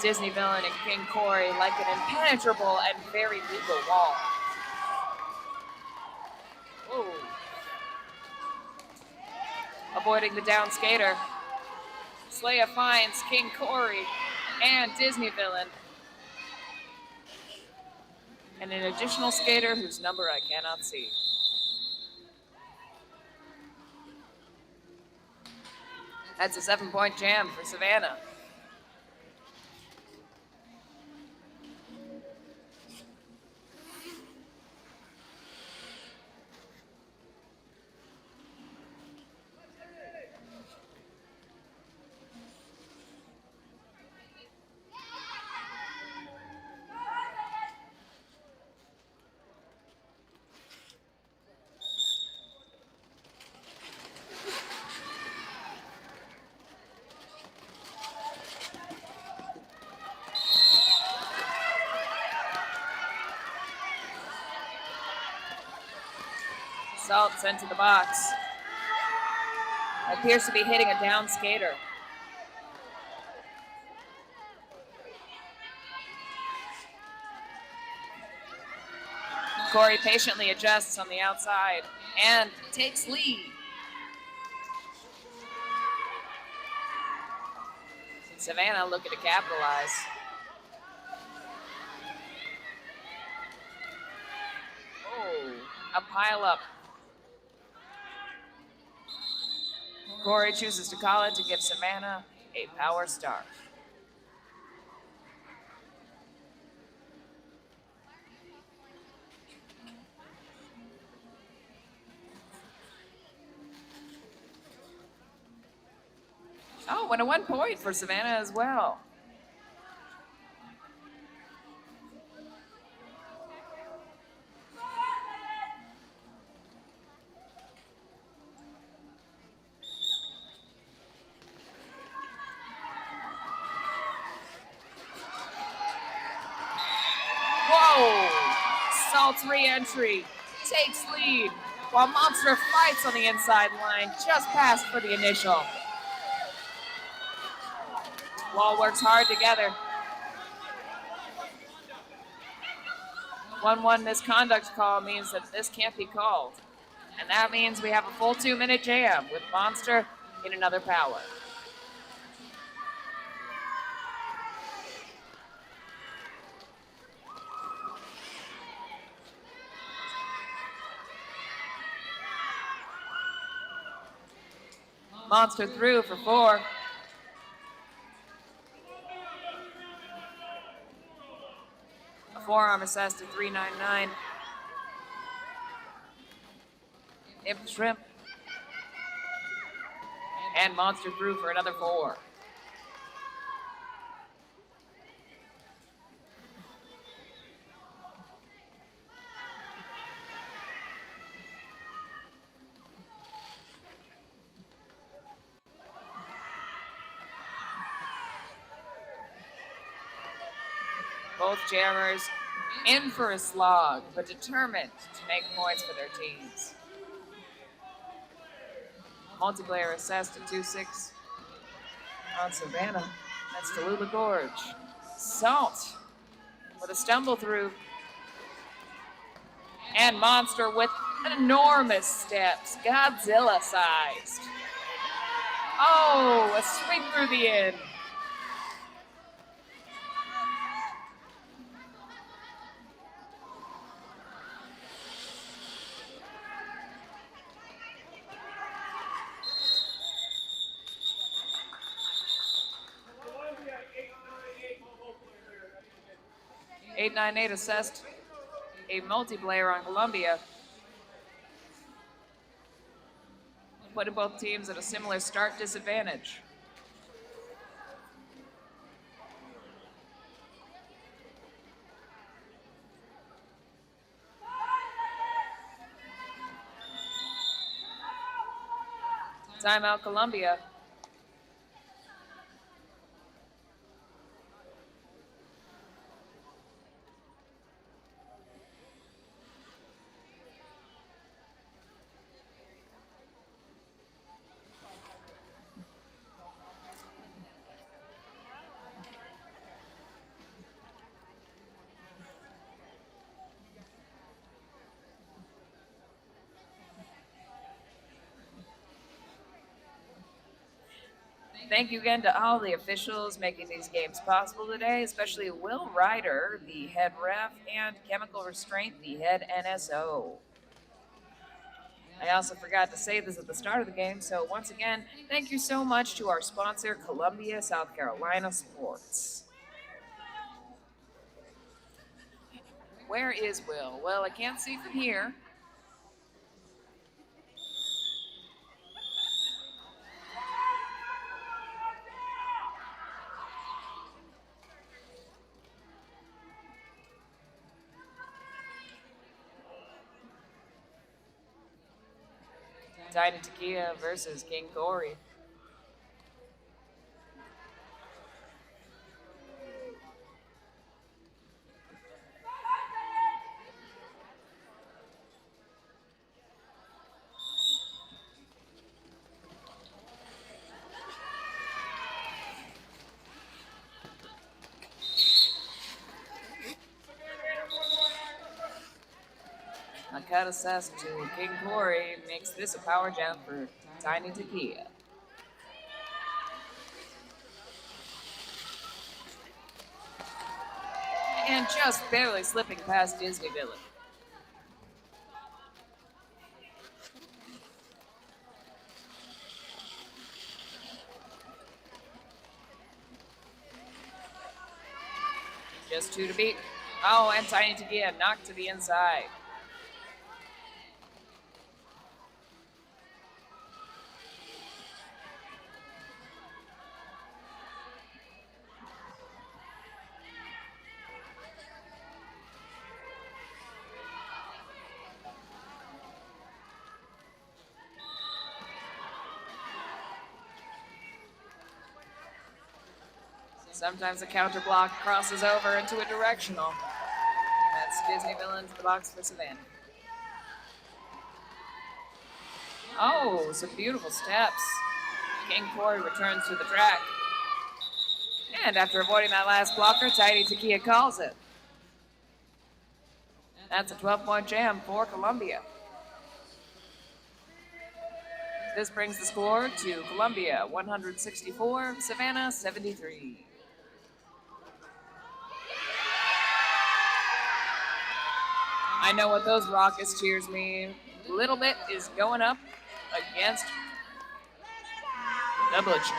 Disney Villain and King Corey like an impenetrable and very legal wall. Ooh. Avoiding the down skater. Slayer finds King Corey and Disney Villain. And an additional skater whose number I cannot see. That's a 7-point jam for Savannah. Salt sent to the box. Appears to be hitting a down skater. Corey patiently adjusts on the outside and takes lead. Savannah looking to capitalize. Oh, a pileup. Corey chooses to call it to give Savannah a power start. Oh, and a 1 point for Savannah as well. Salt's re-entry takes lead while Monster fights on the inside line, just past for the initial. Wall works hard together. 1-1 misconduct call means that this can't be called. And that means we have a full 2-minute jam with Monster in another power. Monster through for 4. A forearm assessed to 399. Imp shrimp. And Monster through for another 4. Both jammers in for a slog, but determined to make points for their teams. Multiplayer assessed to 2-6 on Savannah. That's Tallulah Gorge. Salt with a stumble through. And Monster with enormous steps, Godzilla-sized. Oh, a sweep through the end. .898 assessed a multiplayer on Columbia. Putting both teams at a similar start disadvantage. Timeout Columbia. Thank you again to all the officials making these games possible today, especially Will Ryder, the head ref, and Chemical Restraint, the head NSO. I also forgot to say this at the start of the game, so once again, thank you so much to our sponsor, Columbia, South Carolina Sports. Where is Will? Well, I can't see from here. Tiny Tequila versus King Corey. A cut assessed to King Corey makes this a power jump for Tiny Tequila. And just barely slipping past Disney Villain. Just 2 to beat. Oh, and Tiny Tequila knocked to the inside. Sometimes a counter block crosses over into a directional. That's Disney Villain to the box for Savannah. Oh, some beautiful steps. King Corey returns to the track. And after avoiding that last blocker, Tiny Tequila calls it. That's a 12-point jam for Columbia. This brings the score to Columbia 164, Savannah 73. I know what those raucous cheers mean. Little Bit is going up against the Butcher.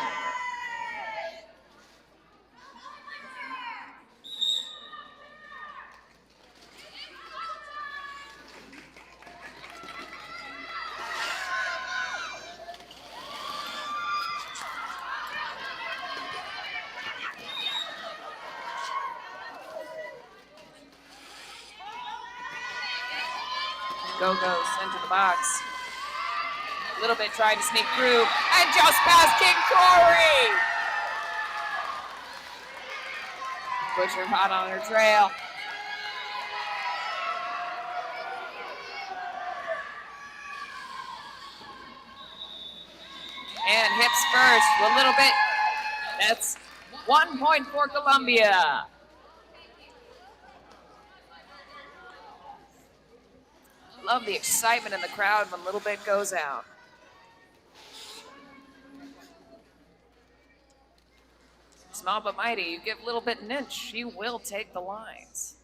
Go-Go sent to the box. Little Bit tried to sneak through and just past King Corey. Butcher hot on her trail. And hips first with Little Bit. That's 1 point for Columbia. Love the excitement in the crowd when Little Bit goes out. Small but mighty, you give Little Bit an inch, she will take the lines.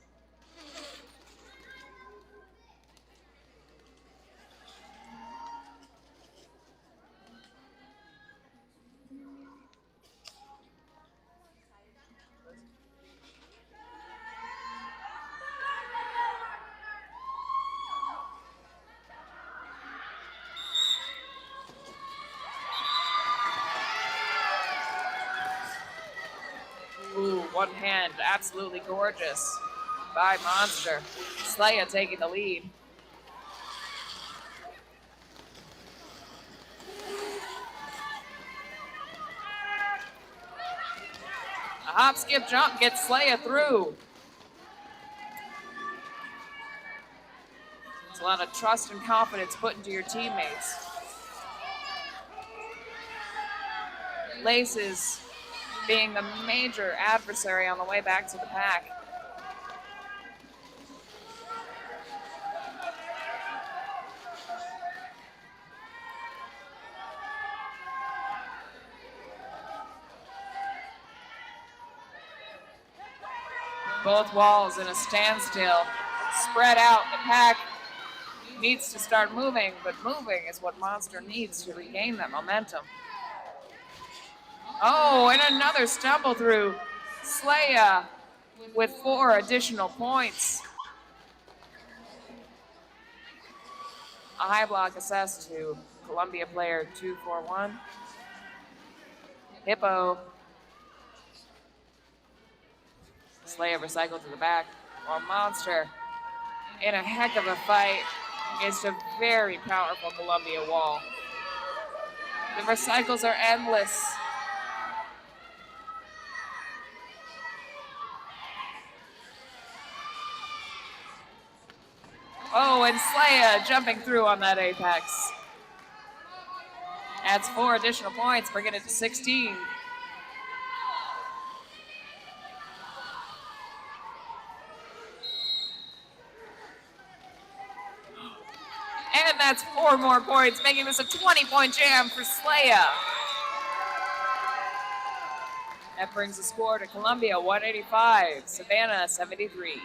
Ooh, one hand, absolutely gorgeous by Monster. Slaya taking the lead. A hop, skip, jump gets Slaya through. It's a lot of trust and confidence put into your teammates. Laces being the major adversary on the way back to the pack. Both walls in a standstill. Spread out, the pack needs to start moving, but moving is what Monster needs to regain that momentum. Oh, and another stumble through. Slaya with 4 additional points. A high block assessed to Columbia player 241. Hippo. Slaya recycled to the back, while Monster, in a heck of a fight, against a very powerful Columbia wall. The recycles are endless. Oh, and Slaya jumping through on that apex. Adds 4 additional points, bringing it to 16. And that's 4 more points, making this a 20-point jam for Slaya. That brings the score to Columbia 185, Savannah 73.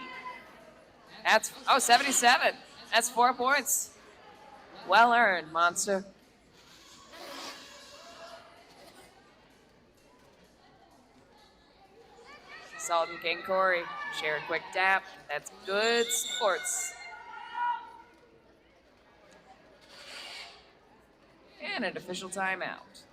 That's 77. That's 4 points. Well earned, Monster. Salt and King Corey share a quick dap. That's good sports. And an official timeout.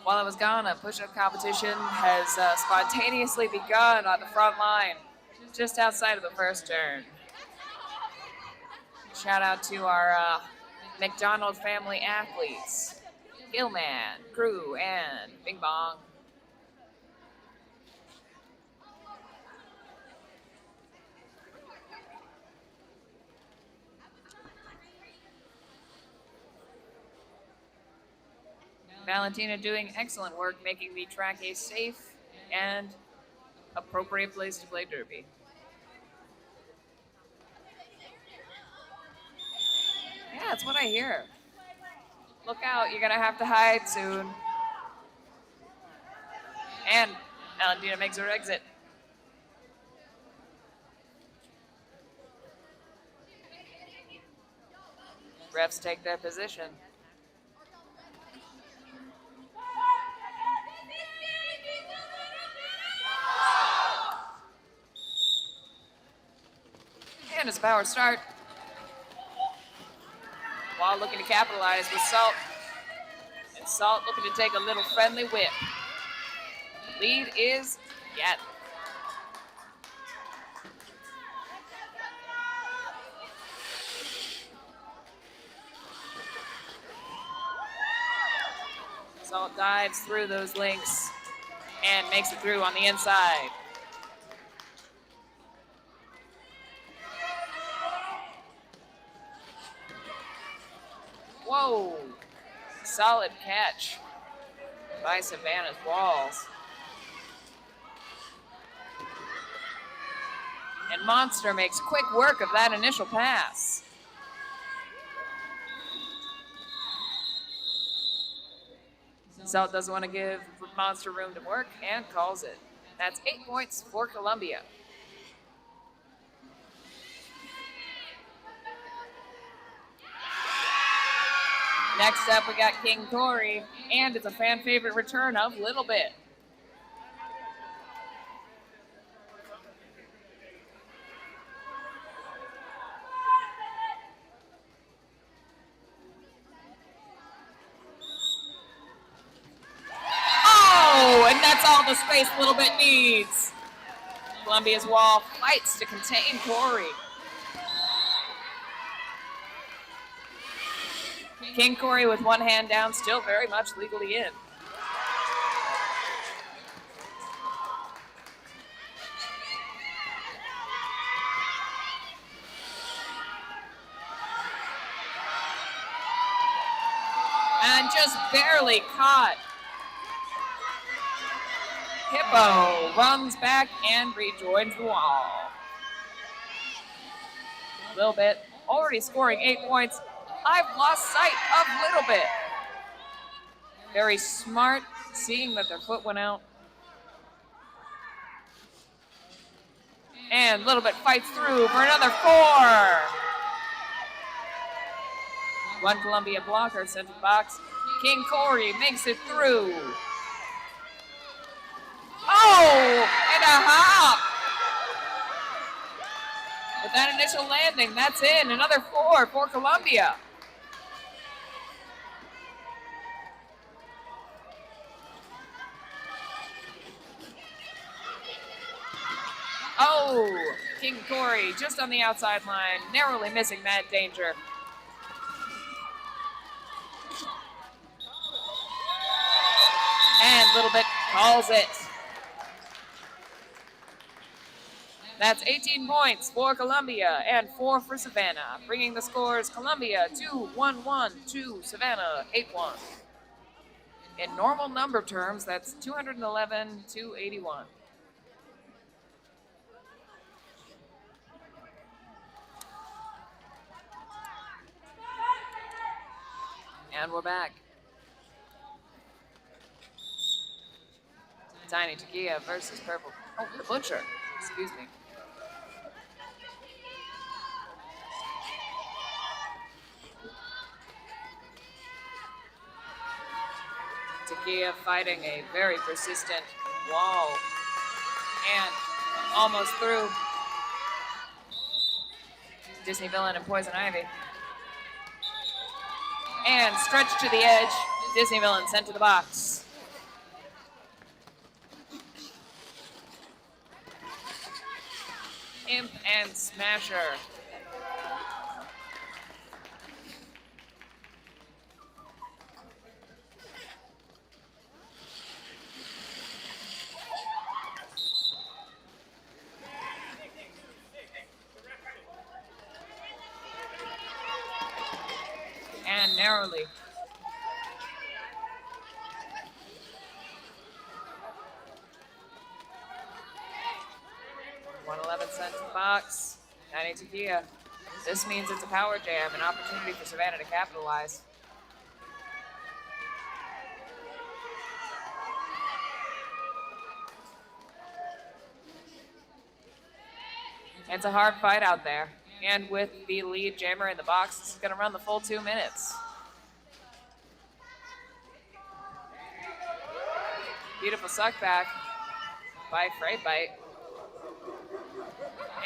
While I was gone, a push-up competition has spontaneously begun on the front line, just outside of the first turn. Shout out to our McDonald family athletes, Gilman, Crew, and Bing Bong. Valentina doing excellent work making the track a safe and appropriate place to play derby. Yeah, that's what I hear. Look out, you're gonna have to hide soon. And Valentina makes her exit. Refs take their position. And it's a power start. Wall looking to capitalize with Salt. And Salt looking to take a little friendly whip. Lead is Gat. Salt dives through those links and makes it through on the inside. Whoa, solid catch by Savannah's walls. And Monster makes quick work of that initial pass. Salt doesn't want to give Monster room to work and calls it. That's 8 points for Columbia. Next up, we got King Corey, and it's a fan favorite return of Little Bit. Oh, and that's all the space Little Bit needs. Columbia's wall fights to contain Corey. King Corey with one hand down, still very much legally in. And just barely caught. Hippo runs back and rejoins the wall. Little Bit already scoring 8 points. I've lost sight of Little Bit. Very smart, seeing that their foot went out. And Little Bit fights through for another 4. One Columbia blocker sent to the box. King Corey makes it through. Oh, and a hop. With that initial landing, that's in. Another 4 for Columbia. Oh, King Corey just on the outside line, narrowly missing that danger. And Little Bit calls it. That's 18 points for Columbia and 4 for Savannah, bringing the scores Columbia 2-1-1 to Savannah 8-1. In normal number terms, that's 211-81. And we're back. Tiny Takia versus Purple. Oh, the Butcher. Excuse me. Takia fighting a very persistent wall. And almost through. Disney Villain and Poison Ivy. And stretched to the edge. Disney Villain sent to the box. Imp and Smasher. And narrowly. 111 cents in the box. 92 Kia. This means it's a power jam, an opportunity for Savannah to capitalize. It's a hard fight out there. And with the lead jammer in the box, this is going to run the full 2 minutes. Beautiful suck back by Freight Bite.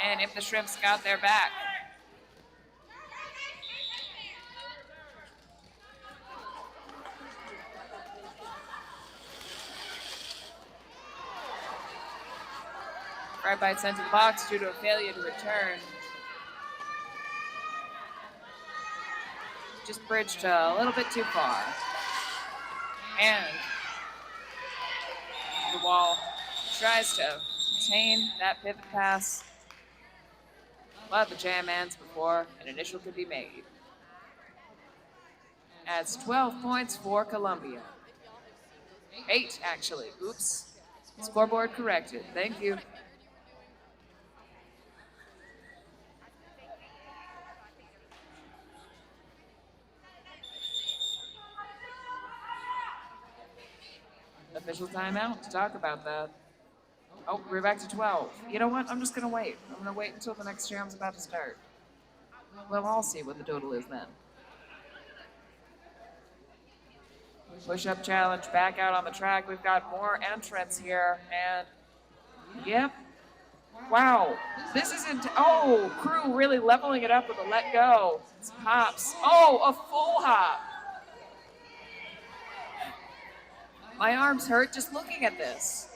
And if the Shrimps got their back. Freight Bite sent to the box due to a failure to return. Just bridged a little bit too far. And the wall tries to obtain that pivot pass. But the jam ends before an initial could be made. That's 12 points for Columbia. 8, actually. Oops. Scoreboard corrected. Thank you. Official timeout to talk about that. Oh, we're back to 12. You know what? I'm just going to wait. I'm going to wait until the next jam's about to start. Well, I'll see what the total is then. Push-up challenge back out on the track. We've got more entrants here. And, yep. Wow. This isn't... Oh, crew really leveling it up with a let go. It's hops. Oh, a full hop. My arms hurt just looking at this.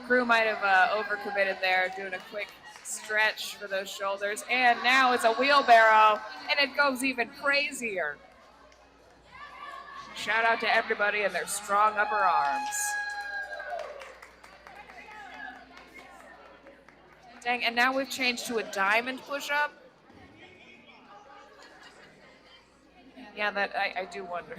Crew might have overcommitted there, doing a quick stretch for those shoulders. And now it's a wheelbarrow, and it goes even crazier. Shout out to everybody and their strong upper arms. Dang, and now we've changed to a diamond push-up? Yeah, that I do wonder.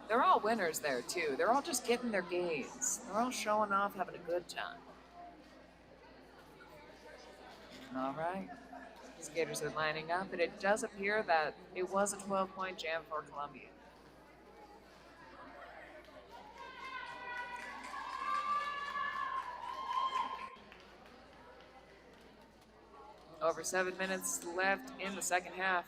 They're all winners there, too. They're all just getting their gains. They're all showing off, having a good time. All right. The skaters are lining up, and it does appear that it was a 12-point jam for Columbia. Over 7 minutes left in the second half.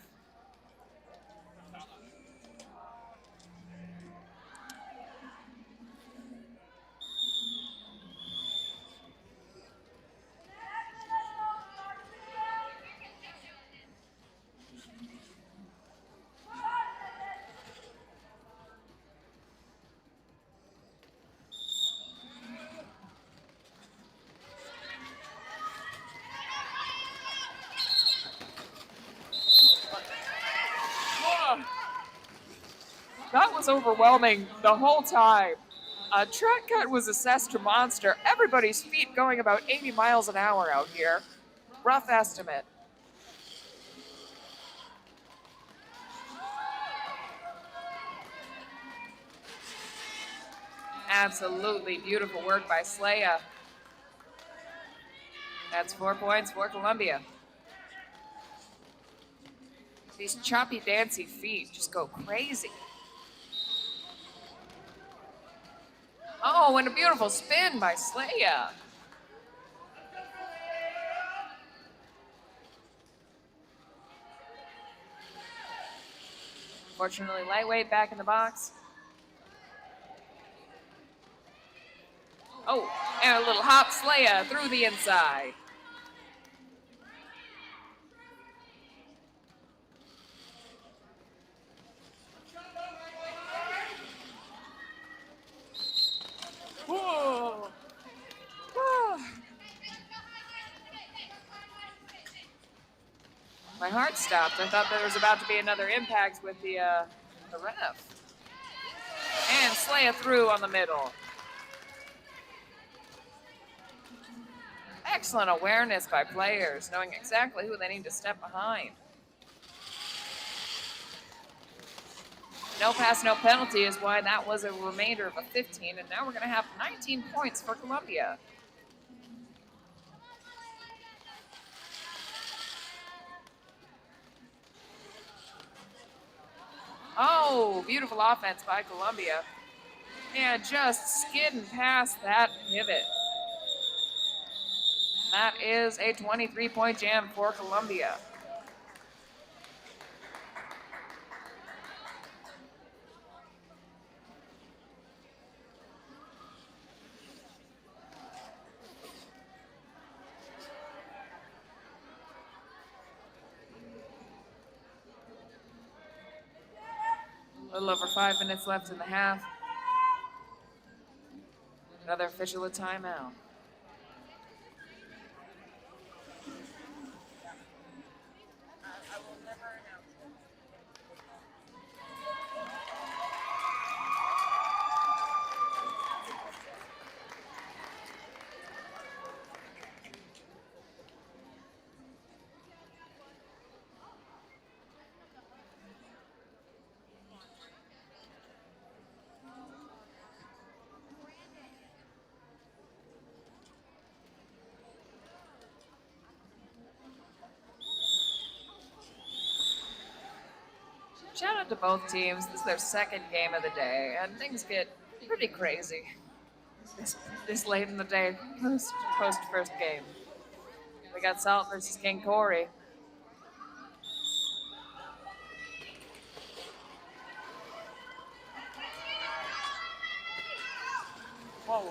That was overwhelming the whole time. Track cut was assessed to monster. Everybody's feet going about 80 miles an hour out here. Rough estimate. Absolutely beautiful work by Slaya. That's 4 points for Columbia. These choppy, dancy feet just go crazy. Oh, and a beautiful spin by Slaya. Fortunately, lightweight back in the box. Oh, and a little hop Slaya through the inside. Oh. My heart stopped. I thought there was about to be another impact with the ref. And Slaya through on the middle. Excellent awareness by players, knowing exactly who they need to step behind. No pass, no penalty is why that was a remainder of a 15, and now we're going to have 19 points for Columbia. Oh, beautiful offense by Columbia. And just skidding past that pivot. That is a 23-point jam for Columbia. A little over 5 minutes left in the half. Another official a timeout. Shout out to both teams. This is their second game of the day, and things get pretty crazy this late in the day, post first game. We got Salt versus King Corey. Whoa.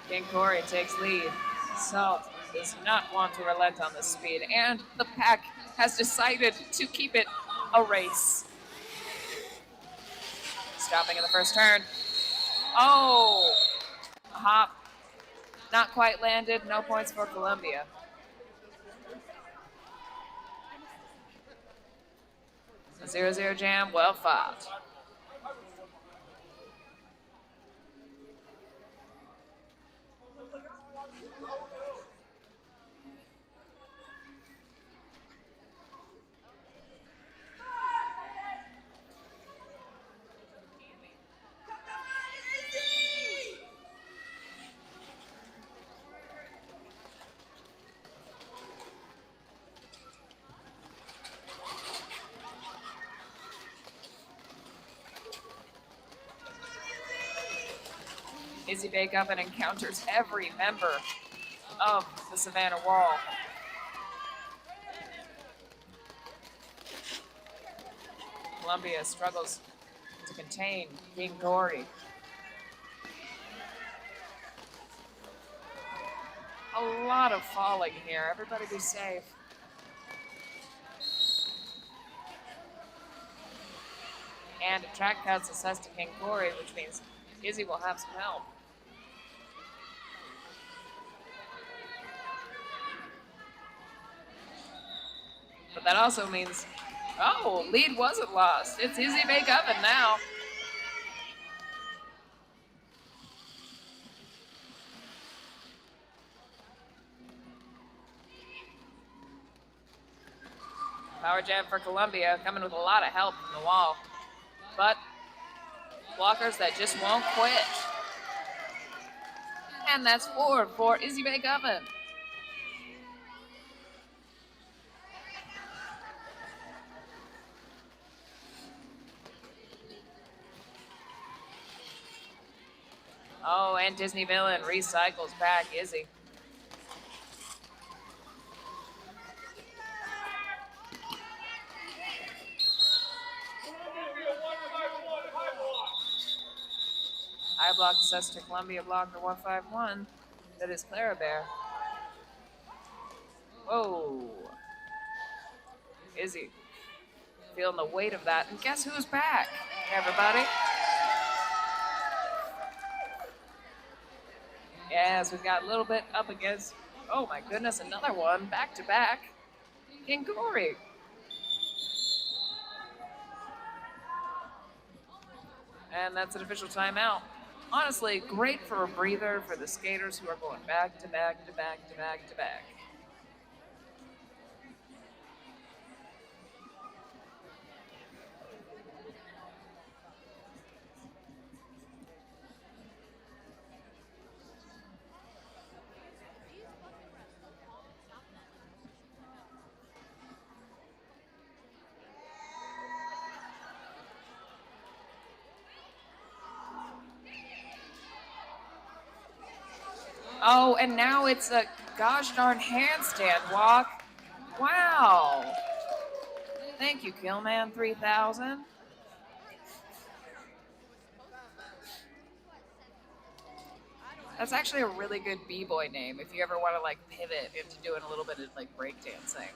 King Corey takes lead. Salt does not want to relent on the speed, and the pack has decided to keep it a race. Stopping in the first turn. Oh, a hop. Not quite landed. No points for Columbia. A 0-0 jam, well fought. Izzy Bake Oven encounters every member of the Savannah Wall. Columbia struggles to contain King Corey. A lot of falling here. Everybody be safe. And a track cuts assessed to King Corey, which means Izzy will have some help. But that also means, oh, lead wasn't lost. It's Izzy Bake Oven now. Power jam for Columbia, coming with a lot of help from the wall. But blockers that just won't quit. And that's 4 for Izzy Bake Oven. Oh, and Disney Villain recycles back Izzy. High block assessed to Columbia blocker 151. That is Clara Bear. Whoa. Izzy. Feeling the weight of that. And guess who's back, everybody? Yes, we've got a little bit up against, oh my goodness, another one, back to back. King Corey. And that's an official timeout. Honestly, great for a breather for the skaters who are going back to back to back to back to back. Oh, and now it's a gosh darn handstand walk. Wow. Thank you, Killman 3000. That's actually a really good b-boy name if you ever want to like pivot into doing a little bit of like breakdancing.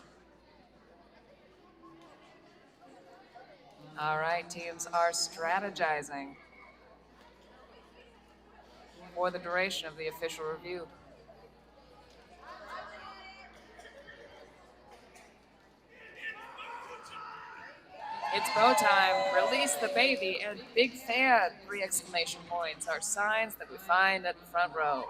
All right, teams are strategizing for the duration of the official review. It's bow time, release the baby, and big fan, 3 exclamation points, are signs that we find at the front row.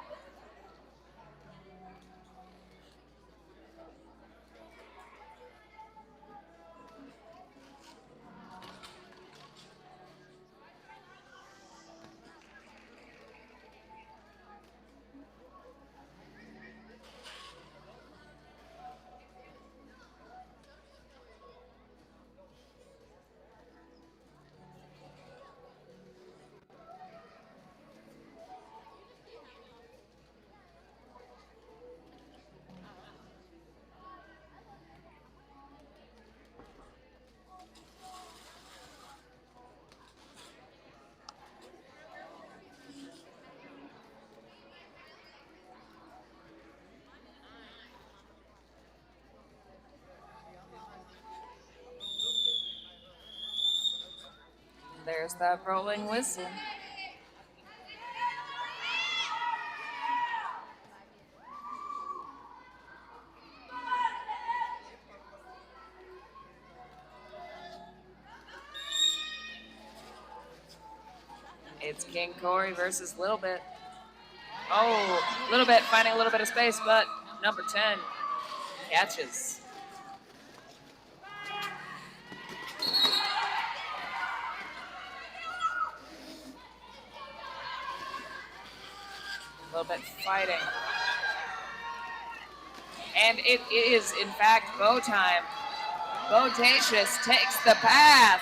There's that rolling whistle. It's King Corey versus Little Bit. Oh, Little Bit finding a little bit of space, but number 10 catches. A little bit fighting. And it is, in fact, bow time. Bodacious takes the pass.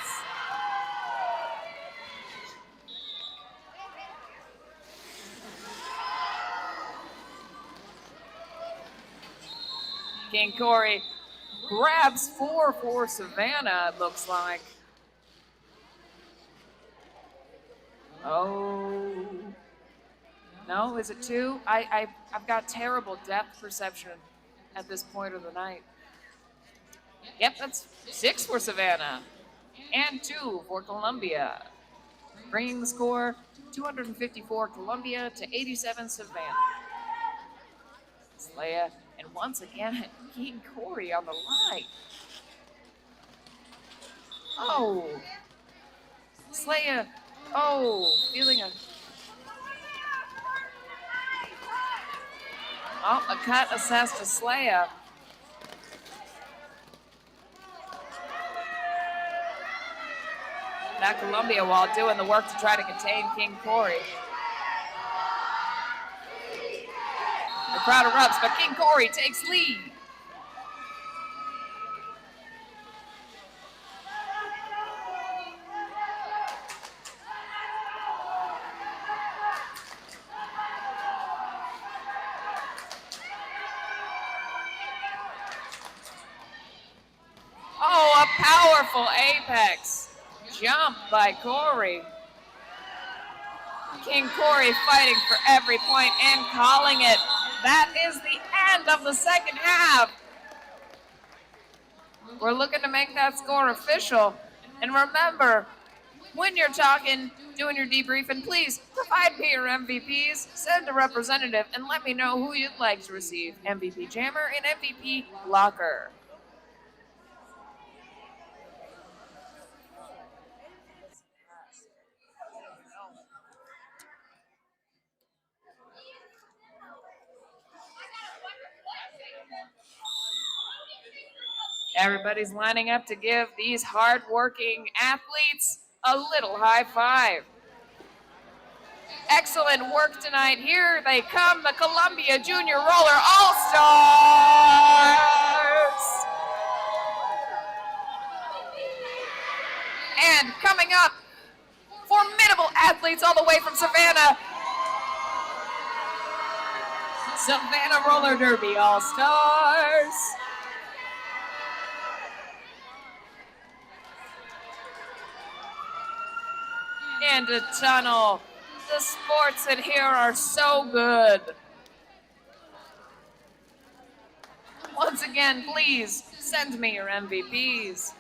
King Corey grabs 4 for Savannah, it looks like. Oh. No, is it 2? I've got terrible depth perception at this point of the night. Yep, that's 6 for Savannah. And 2 for Columbia. Bringing the score 254 Columbia to 87 Savannah. Slaya, and once again, King Corey on the line. Oh. Slaya, oh, feeling a... Oh, a cut assessed to Slaya. Now Columbia while doing the work to try to contain King Corey. The crowd erupts, but King Corey takes lead. Oh, a powerful apex jump by Corey. King Corey fighting for every point and calling it. That is the end of the second half. We're looking to make that score official. And remember, when you're talking, doing your debriefing, please provide me your MVPs, send a representative, and let me know who you'd like to receive MVP Jammer and MVP Locker. Everybody's lining up to give these hard-working athletes a little high five. Excellent work tonight. Here they come, the Columbia Junior Roller All-Stars. And coming up, formidable athletes all the way from Savannah. Savannah Roller Derby All-Stars. And a tunnel. The sports in here are so good. Once again, please send me your MVPs.